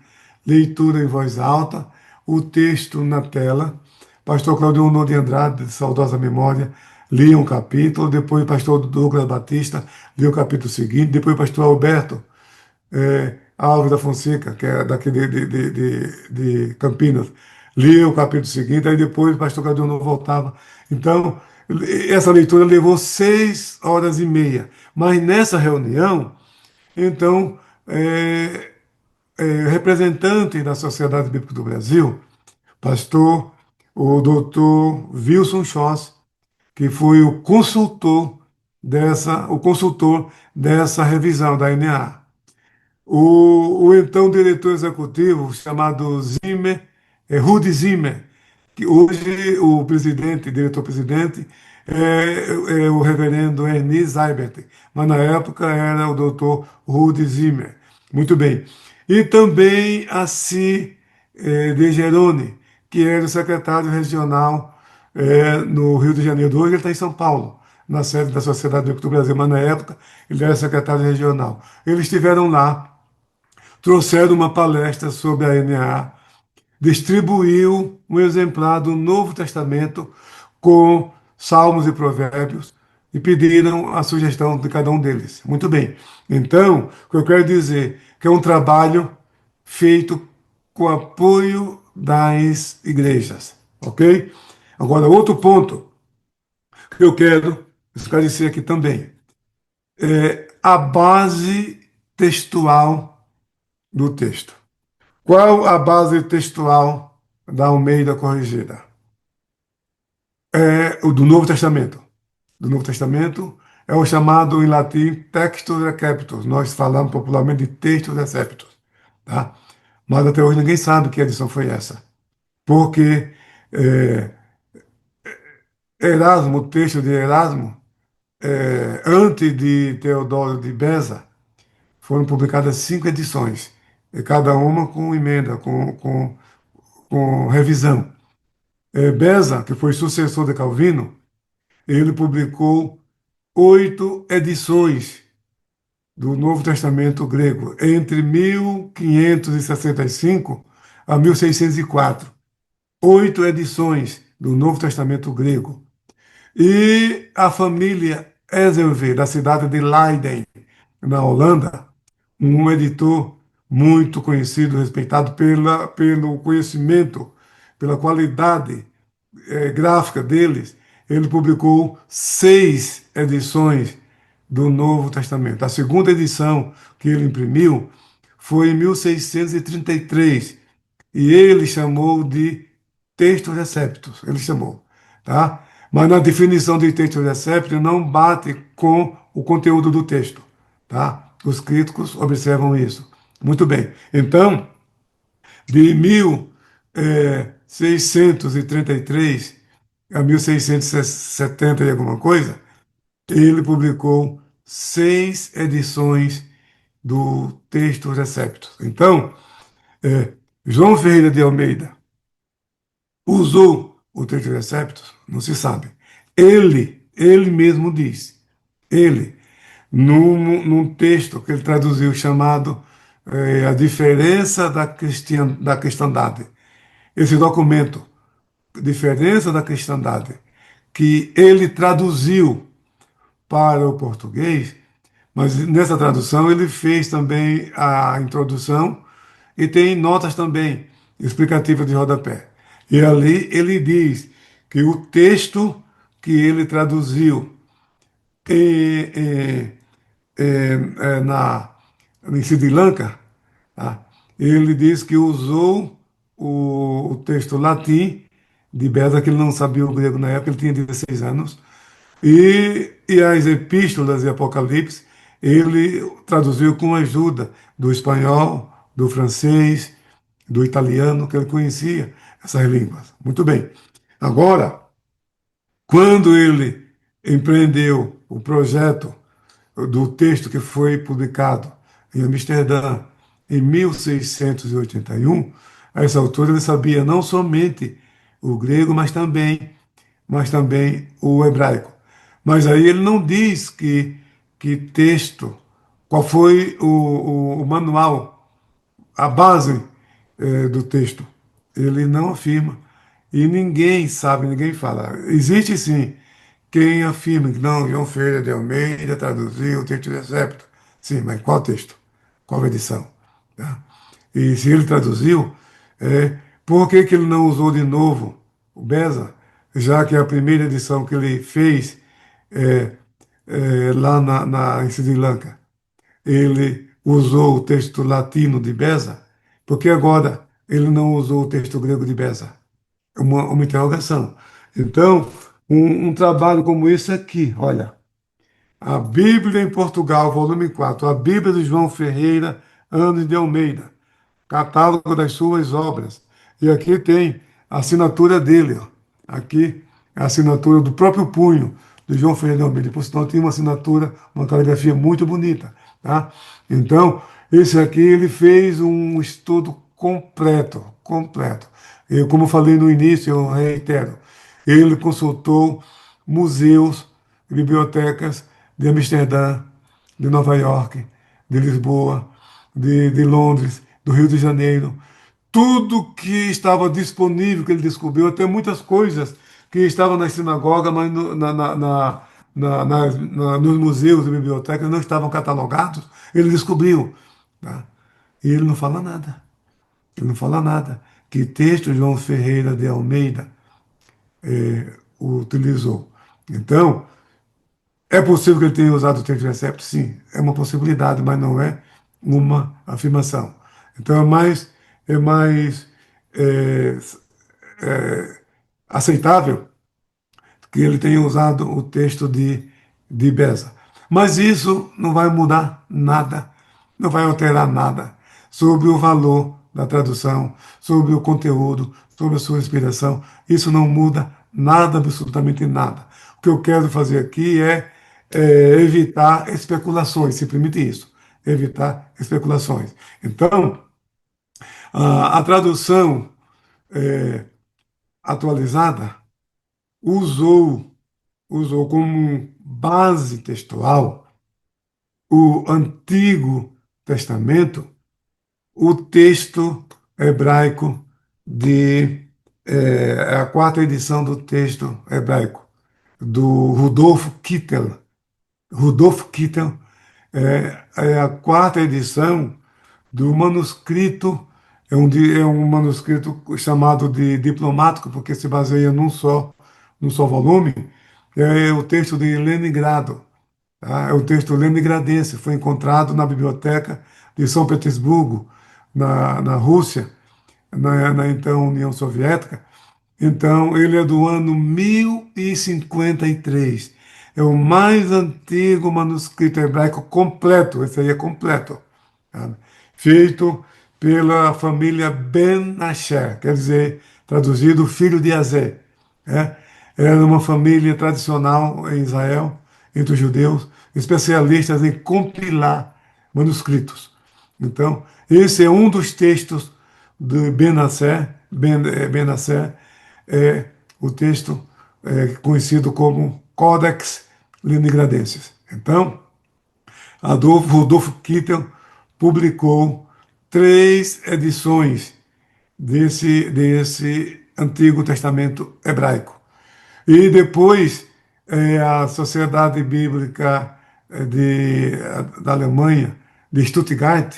Leitura em voz alta, o texto na tela. Pastor Claudio Honor de Andrade, de saudosa memória, lia um capítulo. Depois o pastor Douglas Batista lia o capítulo seguinte. Depois o pastor Alberto Alves da Fonseca, que é daqui de Campinas, lia o capítulo seguinte. Aí depois o pastor Claudio Honor voltava. Então, essa leitura levou 6 horas e meia. Mas nessa reunião, então, representante da Sociedade Bíblica do Brasil, pastor, o doutor Wilson Schoss, que foi o consultor dessa revisão da NA. O então diretor executivo, chamado Rudi Zimmer, que hoje o presidente, diretor-presidente, é o reverendo Ernie Seibert, mas na época era o doutor Rudi Zimmer. Muito bem. E também a Si de Geroni, que era o secretário regional no Rio de Janeiro. Hoje ele está em São Paulo, na sede da Sociedade Bíblica do Brasil, mas na época ele era secretário regional. Eles estiveram lá trouxeram uma palestra sobre a NA, distribuiu um exemplar do Novo Testamento com Salmos e Provérbios e pediram a sugestão de cada um deles. Muito bem. Então, o que eu quero dizer é que é um trabalho feito com apoio das igrejas, ok? Agora, outro ponto que eu quero esclarecer aqui também é a base textual do texto. Qual a base textual da Almeida Corrigida? É o do Novo Testamento. Do Novo Testamento é o chamado em latim textus receptus. Nós falamos popularmente de textos receptus, tá? Mas até hoje ninguém sabe que edição foi essa. Porque é, Erasmo, o texto de Erasmo, antes de Teodoro de Beza, foram publicadas 5 edições, e cada uma com emenda, com revisão. Beza, que foi sucessor de Calvino, ele publicou 8 edições do Novo Testamento grego, entre 1565 a 1604. 8 edições do Novo Testamento grego. E a família Ezelve, da cidade de Leiden, na Holanda, um editor muito conhecido, respeitado pelo conhecimento, pela qualidade gráfica deles, ele publicou 6 edições do Novo Testamento. A segunda edição que ele imprimiu foi em 1633 e ele chamou de textos receptos. Ele chamou, tá? Mas na definição de textos receptos não bate com o conteúdo do texto, tá? Os críticos observam isso. Muito bem. Então, de 1633 a 1670 e alguma coisa, ele publicou 6 edições do Texto Receptus. Então, é, João Ferreira de Almeida usou o Texto Receptus? Não se sabe. Ele mesmo diz, ele, num texto que ele traduziu chamado A Diferença da Cristandade. Esse documento, Diferença da Cristandade, que ele traduziu para o português, mas nessa tradução ele fez também a introdução e tem notas também explicativas de rodapé. E ali ele diz que o texto que ele traduziu em, em, em Sri Lanka, tá? Ele diz que usou o texto latim de Beza, que ele não sabia o grego na época, ele tinha 16 anos, e as epístolas e Apocalipse, ele traduziu com a ajuda do espanhol, do francês, do italiano, que ele conhecia essas línguas. Muito bem. Agora, quando ele empreendeu o projeto do texto que foi publicado em Amsterdã em 1681, a essa altura ele sabia não somente o grego, mas também o hebraico. Mas aí ele não diz que texto, qual foi o manual, a base do texto. Ele não afirma. E ninguém sabe, ninguém fala. Existe sim quem afirma que não, João Ferreira de Almeida traduziu o texto de Septo. Sim, mas qual texto? Qual edição? Tá? E se ele traduziu, por que, que ele não usou de novo o Beza, já que a primeira edição que ele fez é, lá em Sri Lanka, ele usou o texto latino de Beza, porque agora ele não usou o texto grego de Beza? Uma interrogação. Então, um trabalho como esse aqui, olha, a Bíblia em Portugal, volume 4, a Bíblia de João Ferreira, Anos de Almeida, catálogo das suas obras. E aqui tem a assinatura dele, ó. Aqui é a assinatura do próprio punho de João Ferreira de Almeida. Por sinal, tem uma assinatura, uma caligrafia muito bonita, tá? Então, esse aqui ele fez um estudo completo, completo. Eu, como falei no início, eu reitero, ele consultou museus, bibliotecas de Amsterdã, de Nova York, de Lisboa, de Londres, do Rio de Janeiro, tudo que estava disponível, que ele descobriu, até muitas coisas que estavam na sinagoga, mas nos museus e bibliotecas não estavam catalogados, ele descobriu. Tá? E ele não fala nada. Ele não fala nada. Que texto João Ferreira de Almeida utilizou. Então, é possível que ele tenha usado o texto de Recept? Sim, é uma possibilidade, mas não é uma afirmação. Então, é mais é, aceitável que ele tenha usado o texto de Beza. Mas isso não vai mudar nada, não vai alterar nada sobre o valor da tradução, sobre o conteúdo, sobre a sua inspiração. Isso não muda nada, absolutamente nada. O que eu quero fazer aqui é evitar especulações, se permite isso, evitar especulações. Então, a tradução atualizada usou usou como base textual o Antigo Testamento, o texto hebraico a quarta edição do texto hebraico, do Rudolf Kittel. Rudolf Kittel é a quarta edição do manuscrito, é um manuscrito chamado de diplomático, porque se baseia num só volume, é o texto de Leningrado. Tá? É o texto leningradense, foi encontrado na biblioteca de São Petersburgo, na Rússia, na então União Soviética. Então, ele é do ano 1053. É o mais antigo manuscrito hebraico completo, esse aí é completo, sabe? Feito pela família Ben Asher, quer dizer, traduzido, filho de Azé. Né? Era uma família tradicional em Israel, entre os judeus, especialistas em compilar manuscritos. Então, esse é um dos textos de Ben Asser, é o texto conhecido como Codex Leningradensis. Então, Rodolfo Kittel publicou 3 edições desse Antigo Testamento hebraico. E depois, a Sociedade Bíblica da Alemanha, de Stuttgart,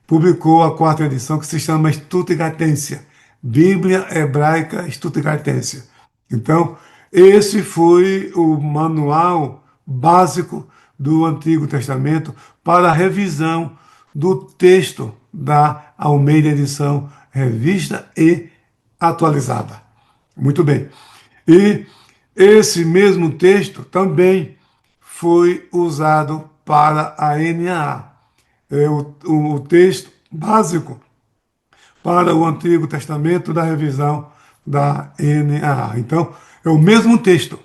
publicou a quarta edição, que se chama Stuttgartensia, Bíblia Hebraica Stuttgartensia. Então, esse foi o manual básico do Antigo Testamento para a revisão do texto da Almeida Edição Revista e Atualizada. Muito bem. E esse mesmo texto também foi usado para a NAA. É o texto básico para o Antigo Testamento da revisão da NAA. Então, é o mesmo texto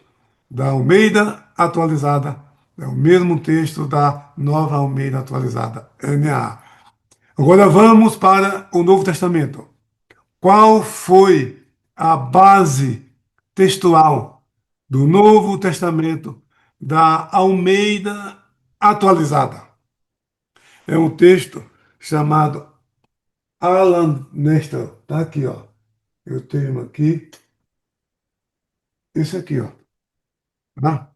da Almeida atualizada, é o mesmo texto da Nova Almeida atualizada, NAA. Agora vamos para o Novo Testamento. Qual foi a base textual do Novo Testamento da Almeida atualizada? É um texto chamado Alan Nestor. Tá aqui, ó. Eu tenho aqui, esse aqui, ó. Tá?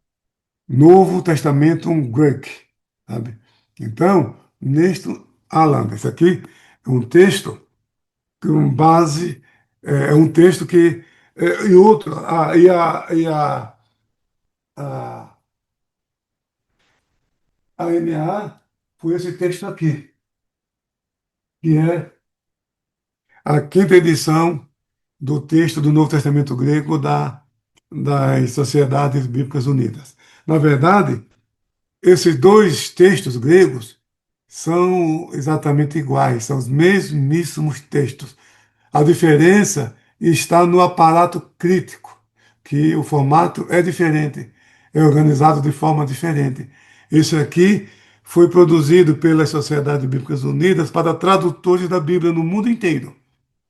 Novo Testamento Greek, sabe? Então, Nestor Alan, esse aqui é um texto com base, é um texto que e outro, a, a NA foi esse texto aqui, que é a quinta edição do texto do Novo Testamento grego das Sociedades Bíblicas Unidas. Na verdade, esses dois textos gregos são exatamente iguais, são os mesmíssimos textos. A diferença está no aparato crítico, que o formato é diferente, é organizado de forma diferente. Isso aqui foi produzido pelas Sociedades Bíblicas Unidas para tradutores da Bíblia no mundo inteiro.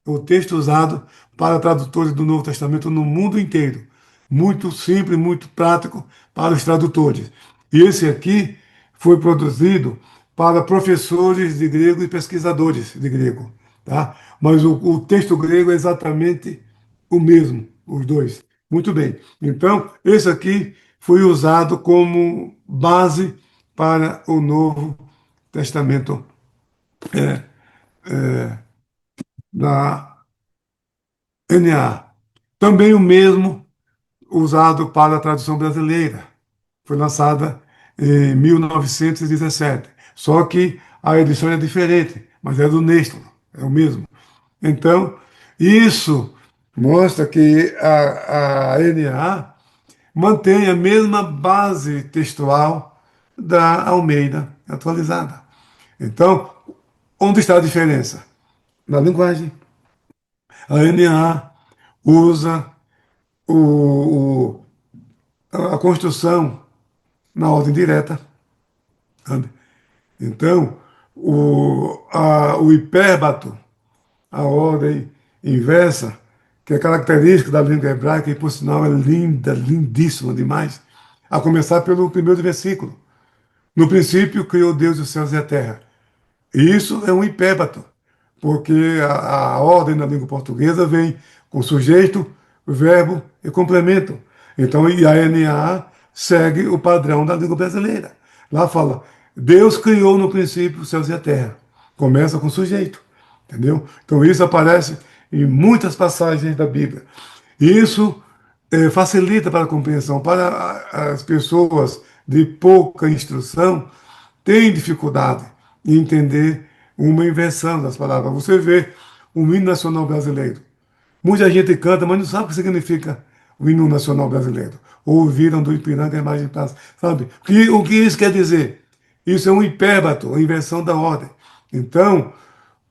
O texto usado para tradutores do Novo Testamento no mundo inteiro. Muito simples, muito prático para os tradutores. E esse aqui foi produzido para professores de grego e pesquisadores de grego, tá? Mas o texto grego é exatamente o mesmo, os dois. Muito bem. Então, esse aqui foi usado como base para o Novo Testamento da NA. Também o mesmo usado para a tradução brasileira. Foi lançada em 1917. Só que a edição é diferente, mas é do Nestor, é o mesmo. Então, isso mostra que a NA mantém a mesma base textual da Almeida atualizada. Então, onde está a diferença? Na linguagem. A NA usa o, a construção na ordem direta, sabe? Então, o hipérbato, a ordem inversa, que é característica da língua hebraica, e por sinal é linda, lindíssima demais, a começar pelo primeiro versículo. No princípio criou Deus os céus e a terra. Isso é um hipérbato, porque a ordem na língua portuguesa vem com sujeito, verbo e complemento. Então, e a NA segue o padrão da língua brasileira. Lá fala, Deus criou no princípio os céus e a terra. Começa com sujeito, entendeu? Então, isso aparece em muitas passagens da Bíblia. Isso facilita para a compreensão. Para as pessoas de pouca instrução, têm dificuldade em entender uma inversão das palavras. Você vê o hino nacional brasileiro. Muita gente canta, mas não sabe o que significa o hino nacional brasileiro. Ouviram do Ipiranga a imagem de praça. Sabe? O que isso quer dizer? Isso é um hipérbato, a inversão da ordem. Então,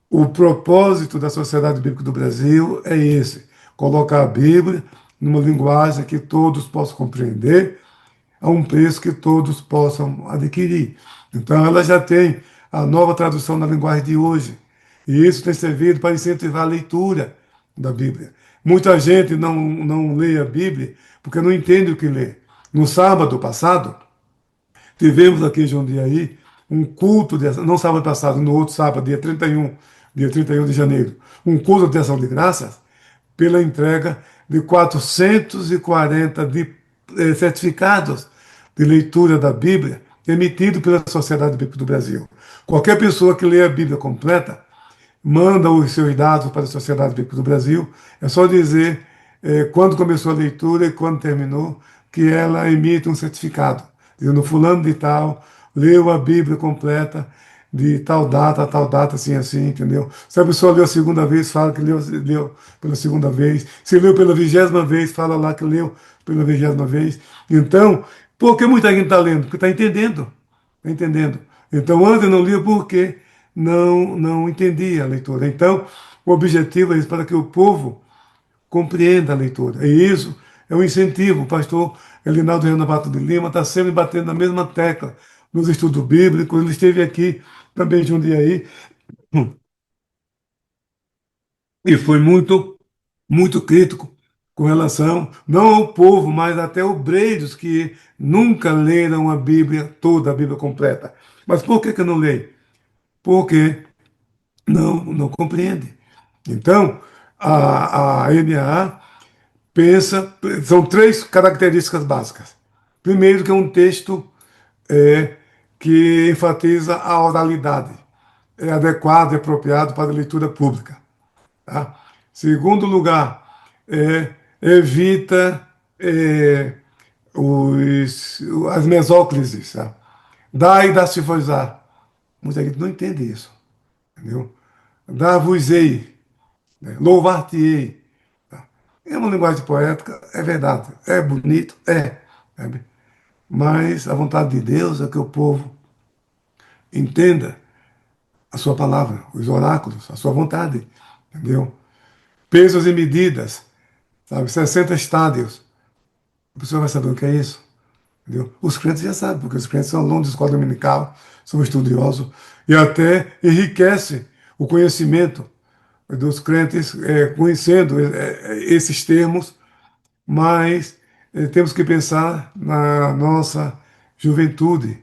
o propósito da Sociedade Bíblica do Brasil é esse: colocar a Bíblia numa linguagem que todos possam compreender, a um preço que todos possam adquirir. Então, ela já tem a nova tradução na linguagem de hoje. E isso tem servido para incentivar a leitura da Bíblia. Muita gente não lê a Bíblia porque não entende o que lê. No sábado passado, tivemos aqui em Jundiaí um culto, não sábado passado, no outro sábado, dia 31 de janeiro, um culto de ação de graças pela entrega de 440 certificados de leitura da Bíblia emitido pela Sociedade Bíblica do Brasil. Qualquer pessoa que lê a Bíblia completa manda os seus dados para a Sociedade Bíblica do Brasil. É só dizer quando começou a leitura e quando terminou, que ela emite um certificado, dizendo fulano de tal leu a Bíblia completa de tal data, assim, assim, entendeu? Se a pessoa leu a segunda vez, fala que leu pela segunda vez. Se leu pela 20ª vez, fala lá que leu pela 20ª vez. Então, por que muita gente está lendo? Porque está entendendo. Está entendendo. Então, antes não lia porque não entendia a leitura. Então, o objetivo é isso, para que o povo compreenda a leitura. E isso é um incentivo. O pastor Elinaldo Renovato de Lima está sempre batendo na mesma tecla nos estudos bíblicos. Ele esteve aqui também de um dia aí e foi muito crítico com relação, não ao povo, mas até obreiros que nunca leram a Bíblia toda, a Bíblia completa. Mas por que não leem? Porque não compreende. Então, a NAA pensa, são três características básicas. Primeiro, que é um texto é, que enfatiza a oralidade, é adequado e apropriado para a leitura pública. Tá? Segundo lugar, evita os, as mesóclises. Tá? Dá e dá-se-vos-á. Muita gente não entende isso. Entendeu? Dá-vos-ei, né? Louvar-te-ei. Tá? É uma linguagem poética, é verdade. É bonito, é. Sabe? Mas a vontade de Deus é que o povo entenda a sua palavra, os oráculos, a sua vontade. Entendeu? Pesos e medidas, sabe? 60 estádios. A pessoa vai saber o que é isso. Entendeu? Os crentes já sabem, porque os crentes são alunos de escola dominical, são estudiosos, e até enriquece o conhecimento dos crentes, conhecendo esses termos, mas temos que pensar na nossa juventude,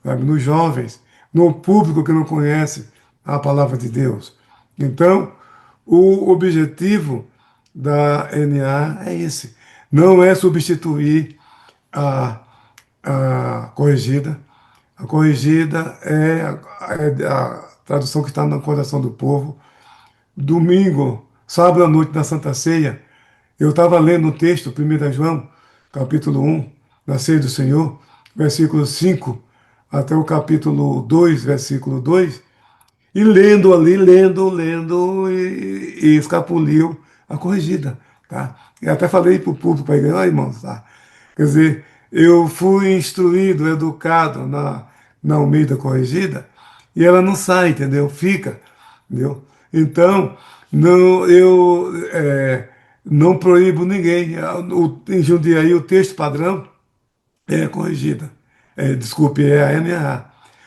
sabe? Nos jovens, no público que não conhece a palavra de Deus. Então, o objetivo da NA é esse. Não é substituir a, a corrigida. A corrigida é a tradução que está no coração do povo. Domingo, sábado à noite, na Santa Ceia, eu estava lendo o texto, 1 João, capítulo 1, da Ceia do Senhor, versículo 5, até o capítulo 2, versículo 2, e lendo ali, lendo, e escapuliu a corrigida. Tá? E até falei para o público, para a igreja, irmãos, tá? Quer dizer, eu fui instruído, educado na Almeida Corrigida, e ela não sai, entendeu? Fica, entendeu? Então, não, eu não proíbo ninguém. Em Jundiaí, o texto padrão é corrigida. Desculpe, é a NA.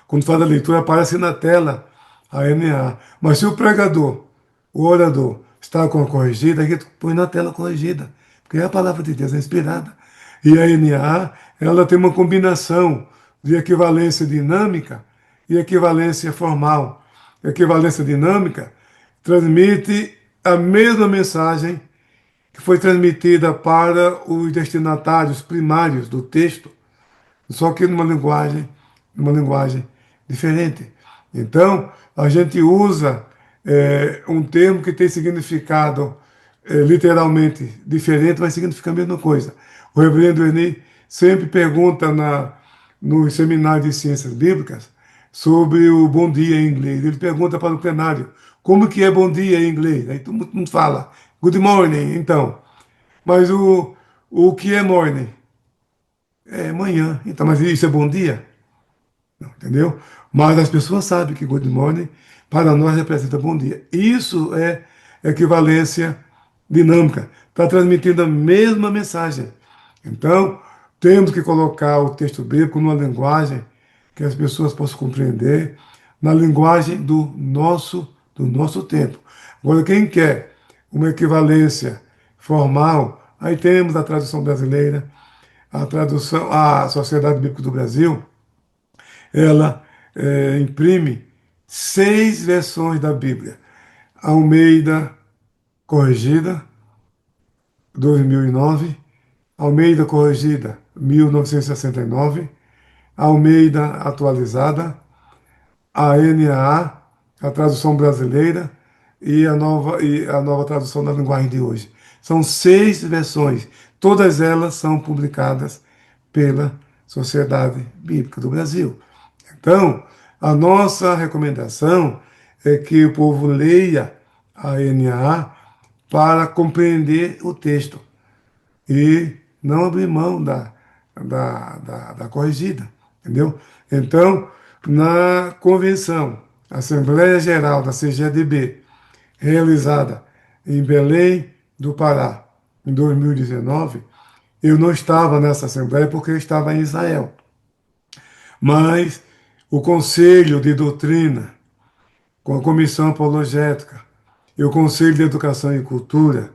Quando faz a leitura, aparece na tela a NA. Mas se o pregador, o orador, está com a corrigida, a gente põe na tela corrigida. Porque é a palavra de Deus, é inspirada. E a NA, ela tem uma combinação de equivalência dinâmica e equivalência formal. Equivalência dinâmica transmite a mesma mensagem que foi transmitida para os destinatários primários do texto, só que numa linguagem diferente. Então, a gente usa um termo que tem significado literalmente diferente, mas significa a mesma coisa. O reverendo Eni sempre pergunta nos seminários de ciências bíblicas sobre o bom dia em inglês. Ele pergunta para o plenário, como que é bom dia em inglês? Aí todo mundo fala, good morning, então. Mas o que é morning? É manhã. Então, mas isso é bom dia? Não, entendeu? Mas as pessoas sabem que good morning para nós representa bom dia. Isso é equivalência dinâmica. Está transmitindo a mesma mensagem. Então, temos que colocar o texto bíblico numa linguagem que as pessoas possam compreender, na linguagem do nosso tempo. Agora, quem quer uma equivalência formal, aí temos a tradução brasileira, a Sociedade Bíblica do Brasil, ela imprime 6 versões da Bíblia. Almeida Corrigida, 2009, Almeida Corrigida, 1969, Almeida Atualizada, a NAA, a tradução brasileira e a nova tradução na linguagem de hoje. São 6 versões, todas elas são publicadas pela Sociedade Bíblica do Brasil. Então, a nossa recomendação é que o povo leia a NAA para compreender o texto e não abrir mão da corrigida, entendeu? Então, na convenção, Assembleia Geral da CGDB, realizada em Belém do Pará, em 2019, eu não estava nessa Assembleia porque eu estava em Israel. Mas o Conselho de Doutrina, com a Comissão Apologética e o Conselho de Educação e Cultura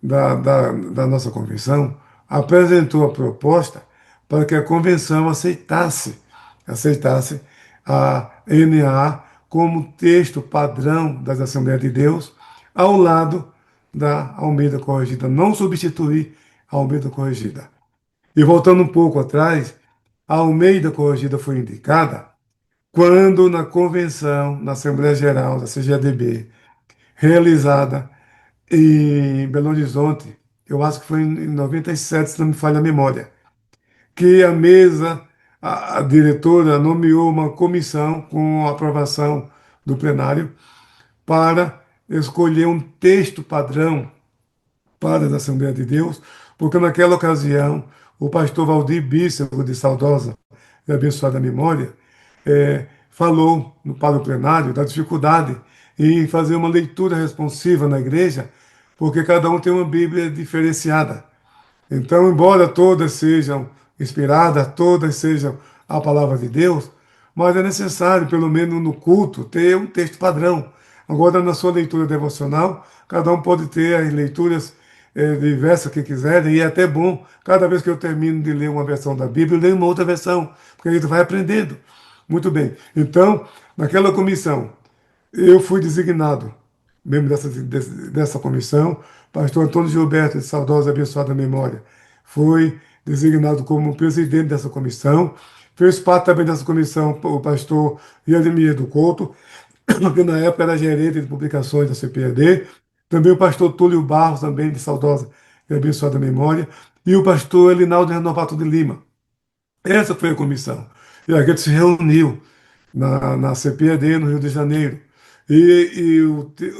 da nossa convenção, apresentou a proposta para que a convenção aceitasse a NA como texto padrão das Assembleias de Deus, ao lado da Almeida Corrigida, não substituir a Almeida Corrigida. E voltando um pouco atrás, a Almeida Corrigida foi indicada quando na convenção, na Assembleia Geral da CGADB, realizada em Belo Horizonte, eu acho que foi em 97, se não me falha a memória, que a mesa, a diretora nomeou uma comissão com a aprovação do plenário para escolher um texto padrão para a Assembleia de Deus, porque naquela ocasião o pastor Valdir Bícero, de saudosa e abençoada memória, falou para o plenário da dificuldade em fazer uma leitura responsiva na igreja, porque cada um tem uma Bíblia diferenciada. Então, embora todas sejam inspiradas, todas sejam a palavra de Deus, mas é necessário, pelo menos no culto, ter um texto padrão. Agora, na sua leitura devocional, cada um pode ter as leituras diversas que quiserem, e é até bom, cada vez que eu termino de ler uma versão da Bíblia, eu leio uma outra versão, porque a gente vai aprendendo. Muito bem. Então, naquela comissão, eu fui designado, membro dessa comissão, pastor Antônio Gilberto, de saudosa e abençoada memória, foi designado como presidente dessa comissão. Fez parte também dessa comissão o pastor Yademir do Couto, que na época era gerente de publicações da CPAD, também o pastor Túlio Barros, também de saudosa e abençoada memória, e o pastor Elinaldo Renovato de Lima. Essa foi a comissão. E a gente se reuniu na CPAD, no Rio de Janeiro.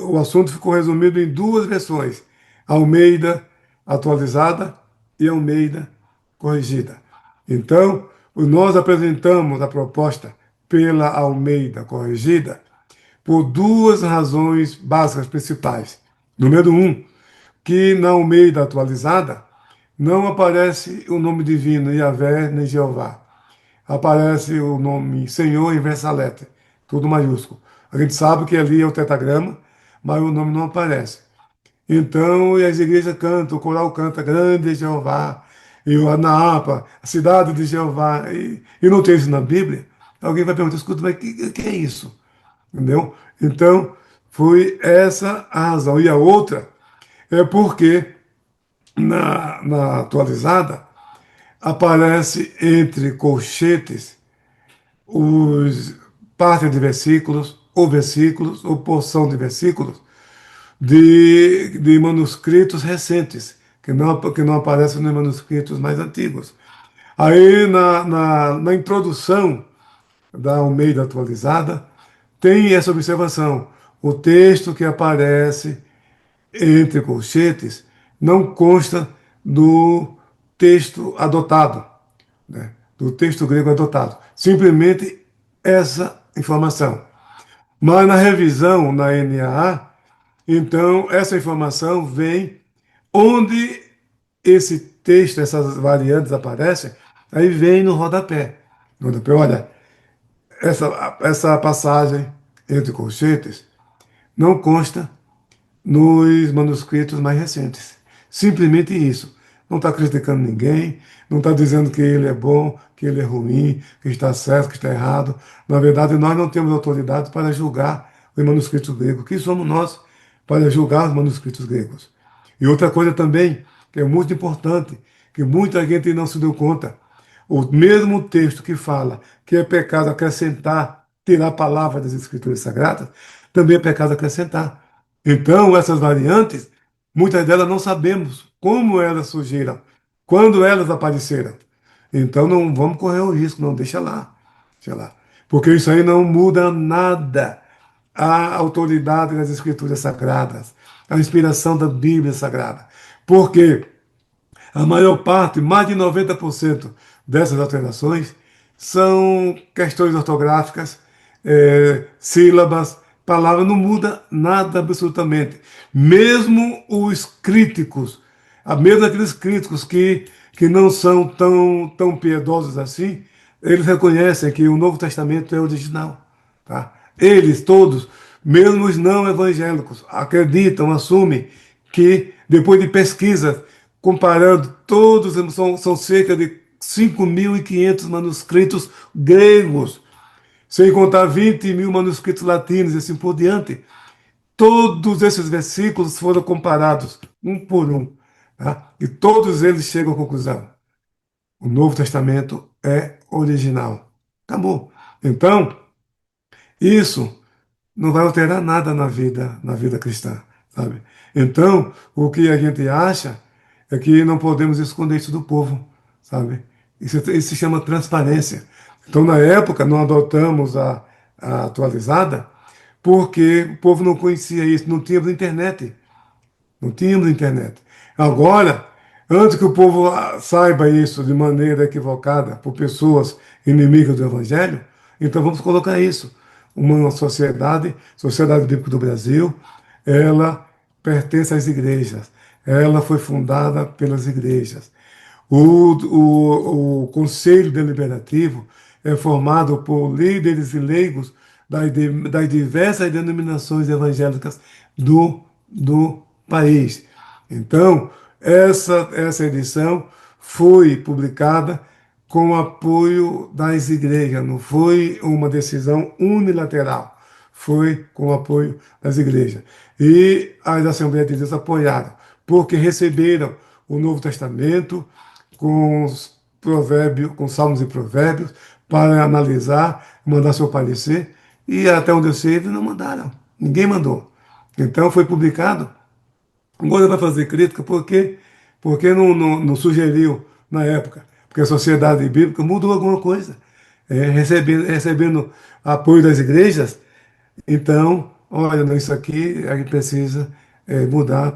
O assunto ficou resumido em duas versões: Almeida atualizada e Almeida corrigida. Então, nós apresentamos a proposta pela Almeida corrigida por duas razões básicas principais. Número um, que na Almeida atualizada não aparece o nome divino Yahvé nem Jeová. Aparece o nome Senhor em versalete, tudo maiúsculo. A gente sabe que ali é o tetragrama, mas o nome não aparece. Então, e as igrejas cantam, o coral canta, grande é Jeová, e o Anaapa, a cidade de Jeová, e não tem isso na Bíblia. Alguém vai perguntar, escuta, mas o que é isso? Entendeu? Então, foi essa a razão. E a outra é porque na atualizada aparece entre colchetes os parte de versículos, ou porção de versículos de manuscritos recentes, que não aparecem nos manuscritos mais antigos. Aí, na introdução da Almeida atualizada, tem essa observação. O texto que aparece entre colchetes não consta do texto adotado, né? Do texto grego adotado. Simplesmente essa informação. Mas na revisão, na NAA, então essa informação vem onde esse texto, essas variantes aparecem, aí vem no rodapé. No rodapé, olha, essa passagem entre colchetes não consta nos manuscritos mais recentes. Simplesmente isso. Não está criticando ninguém, não está dizendo que ele é bom, que ele é ruim, que está certo, que está errado. Na verdade, nós não temos autoridade para julgar os manuscritos gregos. Quem somos nós para julgar os manuscritos gregos? E outra coisa também, que é muito importante, que muita gente não se deu conta. O mesmo texto que fala que é pecado acrescentar, tirar a palavra das Escrituras Sagradas, também é pecado acrescentar. Então, essas variantes, muitas delas não sabemos como elas surgiram, quando elas apareceram. Então, não vamos correr o risco, não, deixa lá. Deixa lá. Porque isso aí não muda nada a autoridade das Escrituras Sagradas, a inspiração da Bíblia Sagrada. Porque a maior parte, mais de 90% dessas alterações, são questões ortográficas, sílabas, palavras, não muda nada absolutamente. Mesmo os críticos, mesmo aqueles críticos que não são tão piedosos assim, eles reconhecem que o Novo Testamento é original. Tá? Eles todos, mesmo os não evangélicos, acreditam, assumem que, depois de pesquisas, comparando todos, são cerca de 5.500 manuscritos gregos, sem contar 20 mil manuscritos latinos e assim por diante. Todos esses versículos foram comparados, um por um, tá? E todos eles chegam à conclusão: o Novo Testamento é original. Acabou. Então, isso não vai alterar nada na vida cristã, sabe? Então, o que a gente acha é que não podemos esconder isso do povo, sabe? Isso se chama transparência. Então, na época, não adotamos a atualizada porque o povo não conhecia isso, não tínhamos internet. Não tínhamos internet. Agora, antes que o povo saiba isso de maneira equivocada por pessoas inimigas do Evangelho, então vamos colocar isso. Uma Sociedade Bíblica do Brasil, ela pertence às igrejas. Ela foi fundada pelas igrejas. O Conselho Deliberativo é formado por líderes e leigos das diversas denominações evangélicas do país. Então, essa edição foi publicada com o apoio das igrejas, não foi uma decisão unilateral, foi com o apoio das igrejas. E as Assembleias de Deus apoiaram, porque receberam o Novo Testamento com os provérbios, com salmos e provérbios, para analisar, mandar seu parecer, e até onde eu sei, eles não mandaram, ninguém mandou. Então foi publicado. Agora vai fazer crítica porque não sugeriu na época, porque a sociedade bíblica mudou alguma coisa, recebendo apoio das igrejas. Então, olha, não, isso aqui a gente precisa mudar,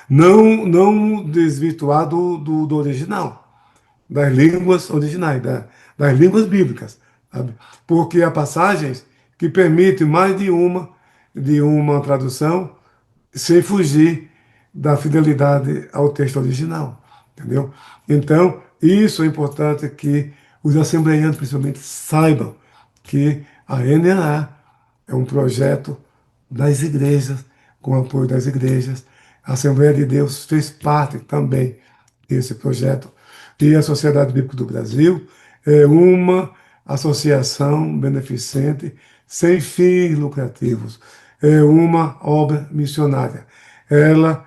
não desvirtuar do original, das línguas originais, das línguas bíblicas, sabe? Porque há passagens que permitem mais de uma tradução sem fugir da fidelidade ao texto original, entendeu? Então, isso é importante que os assembleianos, principalmente, saibam que a NAA é um projeto das igrejas, com o apoio das igrejas. A Assembleia de Deus fez parte também desse projeto. E a Sociedade Bíblica do Brasil é uma associação beneficente sem fins lucrativos. É uma obra missionária. Ela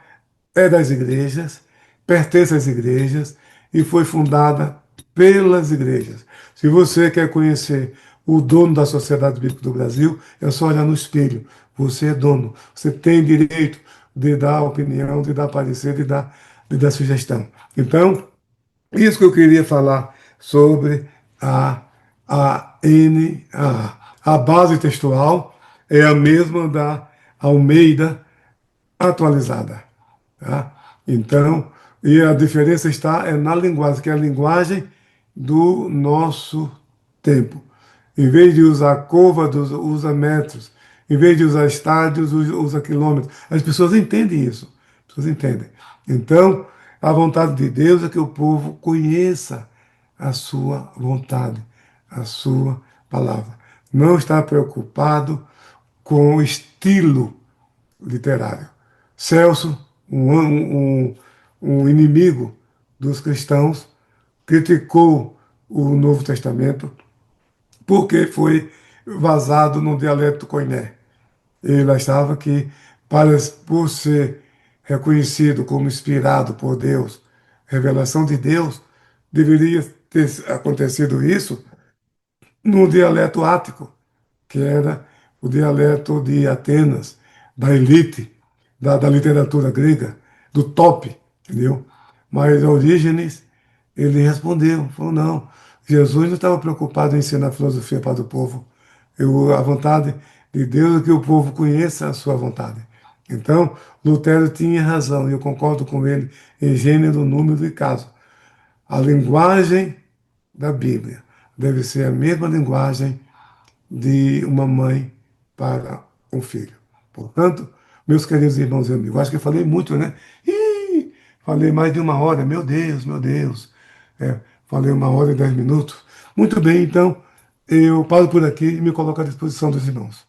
é das igrejas, pertence às igrejas e foi fundada pelas igrejas. Se você quer conhecer o dono da Sociedade Bíblica do Brasil, é só olhar no espelho. Você é dono. Você tem direito de dar opinião, de dar parecer, de dar sugestão. Então, isso que eu queria falar sobre a NAA. A base textual é a mesma da Almeida atualizada. Tá? Então, e a diferença está na linguagem, que é a linguagem do nosso tempo. Em vez de usar côvados, usa metros. Em vez de usar estádios, usa quilômetros. As pessoas entendem isso. As pessoas entendem. Então, a vontade de Deus é que o povo conheça a sua vontade, a sua palavra. Não está preocupado com o estilo literário. Celso, um inimigo dos cristãos, criticou o Novo Testamento porque foi vazado no dialeto coiné. Ele achava que, por ser reconhecido como inspirado por Deus, revelação de Deus, deveria ter acontecido isso no dialeto ático, que era o dialeto de Atenas, da elite, da literatura grega, do top, entendeu? Mas Orígenes, ele respondeu, falou, não, Jesus não estava preocupado em ensinar filosofia para o povo. A vontade de Deus é que o povo conheça a sua vontade. Então, Lutero tinha razão, e eu concordo com ele em gênero, número e caso. A linguagem da Bíblia deve ser a mesma linguagem de uma mãe para um filho. Portanto, meus queridos irmãos e amigos, acho que eu falei muito, né? Ih, falei mais de 1 hora, meu Deus, meu Deus. Falei 1 hora e 10 minutos. Muito bem, então, eu paro por aqui e me coloco à disposição dos irmãos.